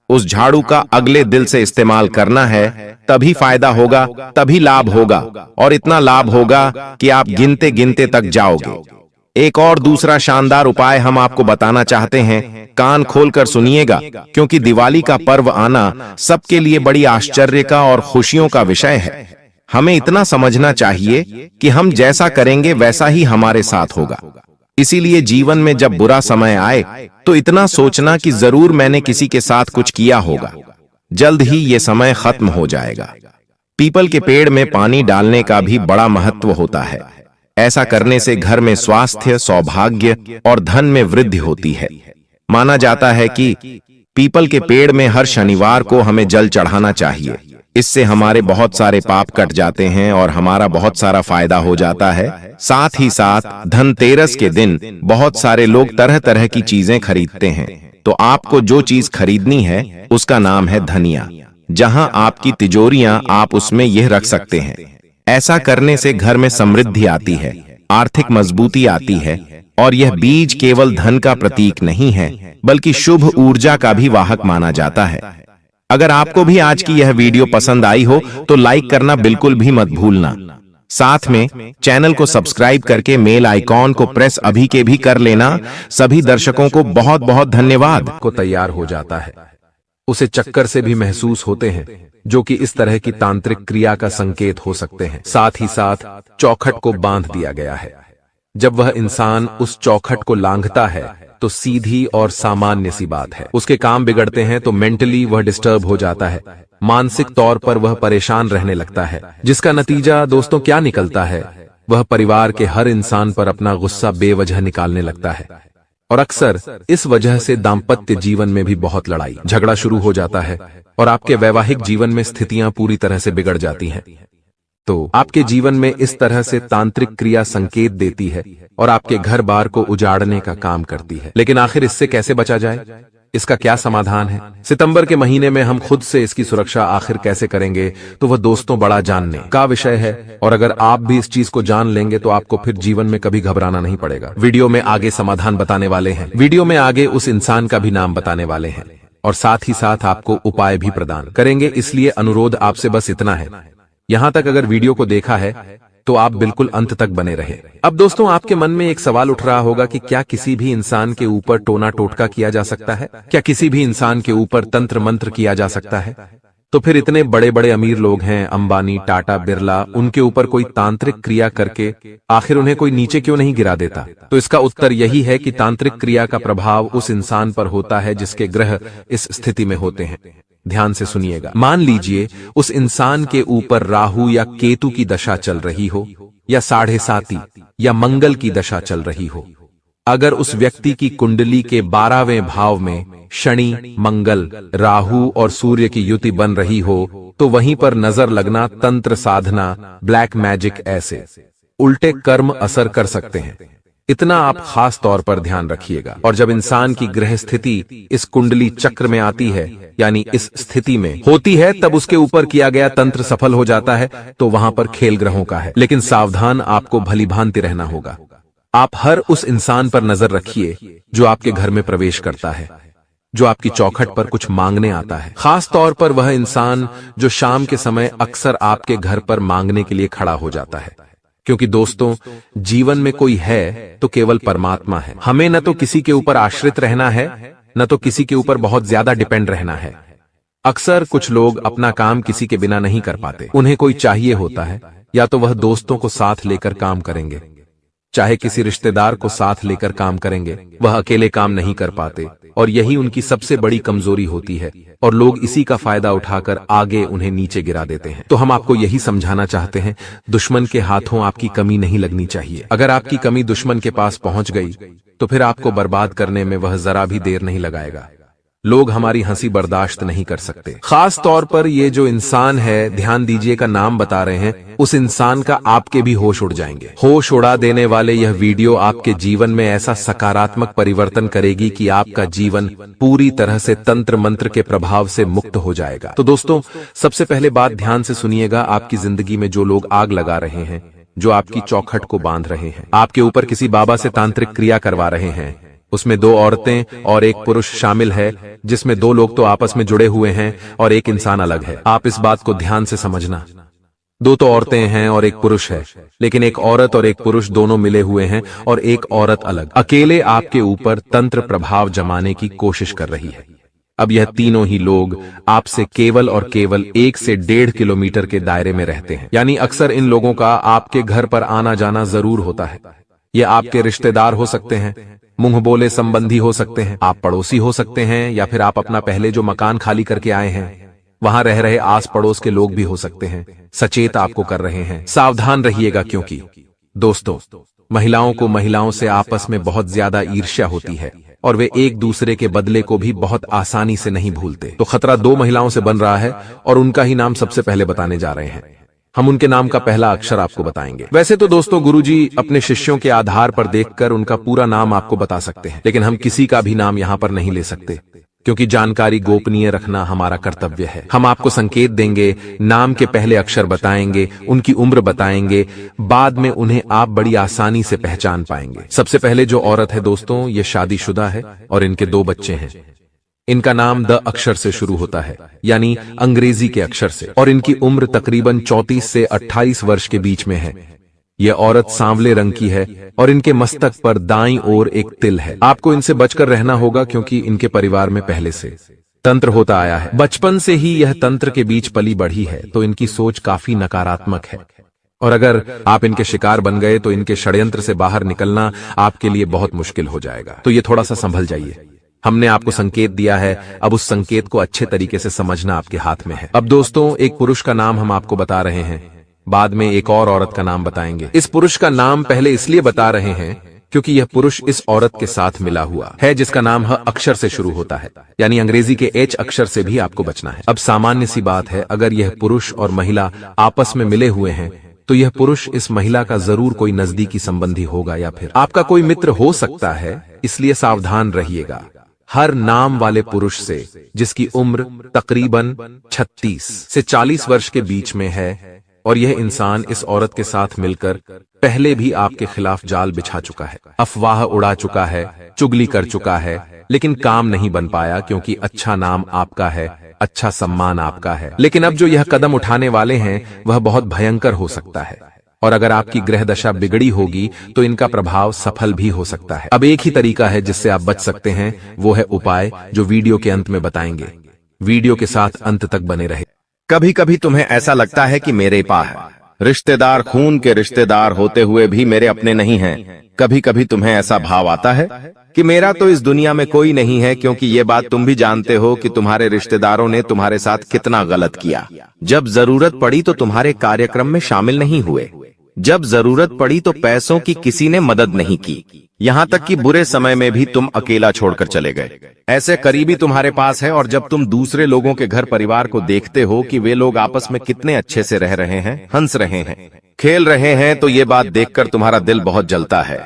उस झाड़ू का अगले दिल से इस्तेमाल करना है, तभी फायदा होगा, तभी लाभ होगा, और इतना लाभ होगा कि आप गिनते गिनते तक जाओगे। एक और दूसरा शानदार उपाय हम आपको बताना चाहते हैं, कान खोलकर सुनिएगा, क्योंकि दिवाली का पर्व आना सबके लिए बड़ी आश्चर्य का और खुशियों का विषय है। हमें इतना समझना चाहिए कि हम जैसा करेंगे वैसा ही हमारे साथ होगा। इसीलिए जीवन में जब बुरा समय आए तो इतना सोचना कि जरूर मैंने किसी के साथ कुछ किया होगा, जल्द ही ये समय खत्म हो जाएगा। पीपल के पेड़ में पानी डालने का भी बड़ा महत्व होता है। ऐसा करने से घर में स्वास्थ्य, सौभाग्य और धन में वृद्धि होती है। माना जाता है कि पीपल के पेड़ में हर शनिवार को हमें जल चढ़ाना चाहिए। इससे हमारे बहुत सारे पाप कट जाते हैं और हमारा बहुत सारा फायदा हो जाता है। साथ ही साथ धनतेरस के दिन बहुत सारे लोग तरह तरह की चीजें खरीदते हैं। तो आपको जो चीज खरीदनी है उसका नाम है धनिया। जहां आपकी तिजोरियां, आप उसमें यह रख सकते हैं। ऐसा करने से घर में समृद्धि आती है, आर्थिक मजबूती आती है, और यह बीज केवल धन का प्रतीक नहीं है बल्कि शुभ ऊर्जा का भी वाहक माना जाता है। अगर आपको भी आज की यह वीडियो पसंद आई हो तो लाइक करना बिल्कुल भी मत भूलना। साथ में चैनल को सब्सक्राइब करके मेल आइकॉन को प्रेस अभी के भी कर लेना। सभी दर्शकों को बहुत बहुत धन्यवाद। को तैयार हो जाता है, उसे चक्कर से भी महसूस होते हैं, जो कि इस तरह की तांत्रिक क्रिया का संकेत हो सकते हैं। साथ ही साथ चौखट को बांध दिया गया है। जब वह इंसान उस चौखट को लांघता है तो सीधी और सामान्य सी बात है, उसके काम बिगड़ते हैं, तो मेंटली वह डिस्टर्ब हो जाता है, मानसिक तौर पर वह परेशान रहने लगता है, जिसका नतीजा दोस्तों क्या निकलता है, वह परिवार के हर इंसान पर अपना गुस्सा बेवजह निकालने लगता है। और अक्सर इस वजह से दाम्पत्य जीवन में भी बहुत लड़ाई झगड़ा शुरू हो जाता है और आपके वैवाहिक जीवन में स्थितियां पूरी तरह से बिगड़ जाती हैं। तो आपके जीवन में इस तरह से तांत्रिक क्रिया संकेत देती है और आपके घर बार को उजाड़ने का काम करती है। लेकिन आखिर इससे कैसे बचा जाए, इसका क्या समाधान है? सितंबर के महीने में हम खुद से इसकी सुरक्षा आखिर कैसे करेंगे, तो वह दोस्तों बड़ा जानने का विषय है। और अगर आप भी इस चीज को जान लेंगे तो आपको फिर जीवन में कभी घबराना नहीं पड़ेगा। वीडियो में आगे समाधान बताने वाले हैं, वीडियो में आगे उस इंसान का भी नाम बताने वाले हैं, और साथ ही साथ आपको उपाय भी प्रदान करेंगे। इसलिए अनुरोध आपसे बस इतना है, यहां तक अगर वीडियो को देखा है तो आप बिल्कुल अंत तक बने रहे। अब दोस्तों आपके मन में एक सवाल उठ रहा होगा कि क्या किसी भी इंसान के ऊपर टोना टोटका किया जा सकता है? क्या किसी भी इंसान के ऊपर तंत्र मंत्र किया जा सकता है? तो फिर इतने बड़े बड़े अमीर लोग हैं, अंबानी, टाटा, बिरला, उनके ऊपर कोई तांत्रिक क्रिया करके आखिर उन्हें कोई नीचे क्यों नहीं गिरा देता? तो इसका उत्तर यही है कि तांत्रिक क्रिया का प्रभाव उस इंसान पर होता है जिसके ग्रह इस स्थिति में होते हैं। ध्यान से सुनिएगा। मान लीजिए उस इंसान के ऊपर राहु या केतु की दशा चल रही हो, या 7.5 या मंगल की दशा चल रही हो। अगर उस व्यक्ति की कुंडली के 12वें भाव में शनि, मंगल, राहु और सूर्य की युति बन रही हो तो वहीं पर नजर लगना, तंत्र साधना, ब्लैक मैजिक ऐसे उल्टे कर्म असर कर सकते हैं। इतना आप खास तौर पर ध्यान रखिएगा। और जब इंसान की ग्रह स्थिति इस कुंडली चक्र में आती है, यानी इस स्थिति में होती है, तब उसके ऊपर किया गया तंत्र सफल हो जाता है। तो वहां पर खेल ग्रहों का है। लेकिन सावधान आपको भली भांति रहना होगा। आप हर उस इंसान पर नजर रखिए जो आपके घर में प्रवेश करता है, जो आपकी चौखट पर कुछ मांगने आता है। खास तौर पर वह इंसान जो शाम के समय अक्सर आपके घर पर मांगने के लिए खड़ा हो जाता है। क्योंकि दोस्तों जीवन में कोई है तो केवल परमात्मा है। हमें न तो किसी के ऊपर आश्रित रहना है, न तो किसी के ऊपर बहुत ज्यादा डिपेंड रहना है। अक्सर कुछ लोग अपना काम किसी के बिना नहीं कर पाते। उन्हें कोई चाहिए होता है, या तो वह दोस्तों को साथ लेकर काम करेंगे, चाहे किसी रिश्तेदार को साथ लेकर काम करेंगे। वह अकेले काम नहीं कर पाते और यही उनकी सबसे बड़ी कमजोरी होती है, और लोग इसी का फायदा उठाकर आगे उन्हें नीचे गिरा देते हैं। तो हम आपको यही समझाना चाहते हैं, दुश्मन के हाथों आपकी कमी नहीं लगनी चाहिए। अगर आपकी कमी दुश्मन के पास पहुंच गई तो फिर आपको बर्बाद करने में वह जरा भी देर नहीं लगाएगा। लोग हमारी हंसी बर्दाश्त नहीं कर सकते। खास तौर पर ये जो इंसान है, ध्यान दीजिए का नाम बता रहे हैं, उस इंसान का आपके भी होश उड़ जाएंगे। होश उड़ा देने वाले यह वीडियो आपके जीवन में ऐसा सकारात्मक परिवर्तन करेगी कि आपका जीवन पूरी तरह से तंत्र मंत्र के प्रभाव से मुक्त हो जाएगा। तो दोस्तों सबसे पहले बात ध्यान से सुनिएगा। आपकी जिंदगी में जो लोग आग लगा रहे हैं, जो आपकी चौखट को बांध रहे हैं, आपके ऊपर किसी बाबा से तांत्रिक क्रिया करवा रहे हैं, उसमें 2 औरतें और 1 पुरुष शामिल है, जिसमें 2 लोग तो आपस में जुड़े हुए हैं और 1 इंसान अलग है। आप इस बात को ध्यान से समझना। 2 तो औरतें हैं और 1 पुरुष है, लेकिन 1 औरत और 1 पुरुष दोनों मिले हुए हैं और 1 औरत अलग अकेले आपके ऊपर तंत्र प्रभाव जमाने की कोशिश कर रही है। अब यह तीनों ही लोग आपसे केवल और केवल 1 से 1.5 किलोमीटर के दायरे में रहते हैं। यानी अक्सर इन लोगों का आपके घर पर आना जाना जरूर होता है। ये आपके रिश्तेदार हो सकते हैं, मुंह बोले संबंधी हो सकते हैं, आप पड़ोसी हो सकते हैं, या फिर आप अपना पहले जो मकान खाली करके आए हैं वहां रह रहे आस पड़ोस के लोग भी हो सकते हैं। सचेत आपको कर रहे हैं। सावधान रहिएगा, क्योंकि दोस्तों, महिलाओं को महिलाओं से आपस में बहुत ज्यादा ईर्ष्या होती है और वे एक दूसरे के बदले को भी बहुत आसानी से नहीं भूलते। तो खतरा 2 महिलाओं से बन रहा है और उनका ही नाम सबसे पहले बताने जा रहे हैं। हम उनके नाम का पहला अक्षर आपको बताएंगे। वैसे तो दोस्तों, गुरुजी अपने शिष्यों के आधार पर देखकर उनका पूरा नाम आपको बता सकते हैं, लेकिन हम किसी का भी नाम यहां पर नहीं ले सकते, क्योंकि जानकारी गोपनीय रखना हमारा कर्तव्य है। हम आपको संकेत देंगे, नाम के पहले अक्षर बताएंगे, उनकी उम्र बताएंगे, बाद में उन्हें आप बड़ी आसानी से पहचान पाएंगे। सबसे पहले जो औरत है दोस्तों, ये शादीशुदा है और इनके 2 बच्चे हैं। इनका नाम द अक्षर से शुरू होता है, यानी अंग्रेजी के अक्षर से, और इनकी उम्र तकरीबन 34 से 28 वर्ष के बीच में है। यह औरत सांवले रंग की है और इनके मस्तक पर दाईं ओर एक तिल है। आपको इनसे बचकर रहना होगा, क्योंकि इनके परिवार में पहले से तंत्र होता आया है। बचपन से ही यह तंत्र के बीच पली बढ़ी है, तो इनकी सोच काफी नकारात्मक है। और अगर आप इनके शिकार बन गए तो इनके षड्यंत्र से बाहर निकलना आपके लिए बहुत मुश्किल हो जाएगा। तो ये थोड़ा सा संभल जाइए। हमने आपको संकेत दिया है, अब उस संकेत को अच्छे तरीके से समझना आपके हाथ में है। अब दोस्तों, 1 पुरुष का नाम हम आपको बता रहे हैं, बाद में 1 और औरत का नाम बताएंगे। इस पुरुष का नाम पहले इसलिए बता रहे हैं क्योंकि यह पुरुष इस औरत के साथ मिला हुआ है, जिसका नाम ह अक्षर से शुरू होता है, यानी अंग्रेजी के H अक्षर से भी आपको बचना है। अब सामान्य सी बात है, अगर यह पुरुष और महिला आपस में मिले हुए हैं तो यह पुरुष इस महिला का जरूर कोई नजदीकी संबंधी होगा या फिर आपका कोई मित्र हो सकता है। इसलिए सावधान रहिएगा। हर नाम वाले पुरुष से जिसकी उम्र तकरीबन 36 से 40 वर्ष के बीच में है और यह इंसान इस औरत के साथ मिलकर पहले भी आपके खिलाफ जाल बिछा चुका है, अफवाह उड़ा चुका है, चुगली कर चुका है, लेकिन काम नहीं बन पाया, क्योंकि अच्छा नाम आपका है, अच्छा सम्मान आपका है। लेकिन अब जो यह कदम उठाने वाले हैं वह बहुत भयंकर हो सकता है, और अगर आपकी ग्रह दशा बिगड़ी होगी तो इनका प्रभाव सफल भी हो सकता है। अब एक ही तरीका है जिससे आप बच सकते हैं, वो है उपाय, जो वीडियो के अंत में बताएंगे। वीडियो के साथ अंत तक बने रहे। कभी कभी तुम्हें ऐसा लगता है कि मेरे पा है, रिश्तेदार खून के रिश्तेदार होते हुए भी मेरे अपने नहीं हैं। कभी कभी तुम्हें ऐसा भाव आता है कि मेरा तो इस दुनिया में कोई नहीं है, क्योंकि ये बात तुम भी जानते हो कि तुम्हारे रिश्तेदारों ने तुम्हारे साथ कितना गलत किया। जब जरूरत पड़ी तो तुम्हारे कार्यक्रम में शामिल नहीं हुए, जब जरूरत पड़ी तो पैसों की किसी ने मदद नहीं की, यहाँ तक कि बुरे समय में भी तुम अकेला छोड़कर चले गए। ऐसे करीबी तुम्हारे पास है, और जब तुम दूसरे लोगों के घर परिवार को देखते हो कि वे लोग आपस में कितने अच्छे से रह रहे हैं, हंस रहे हैं, खेल रहे हैं, तो ये बात देखकर तुम्हारा दिल बहुत जलता है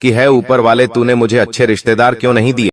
कि है ऊपर वाले, तूने मुझे अच्छे रिश्तेदार क्यों नहीं दिए।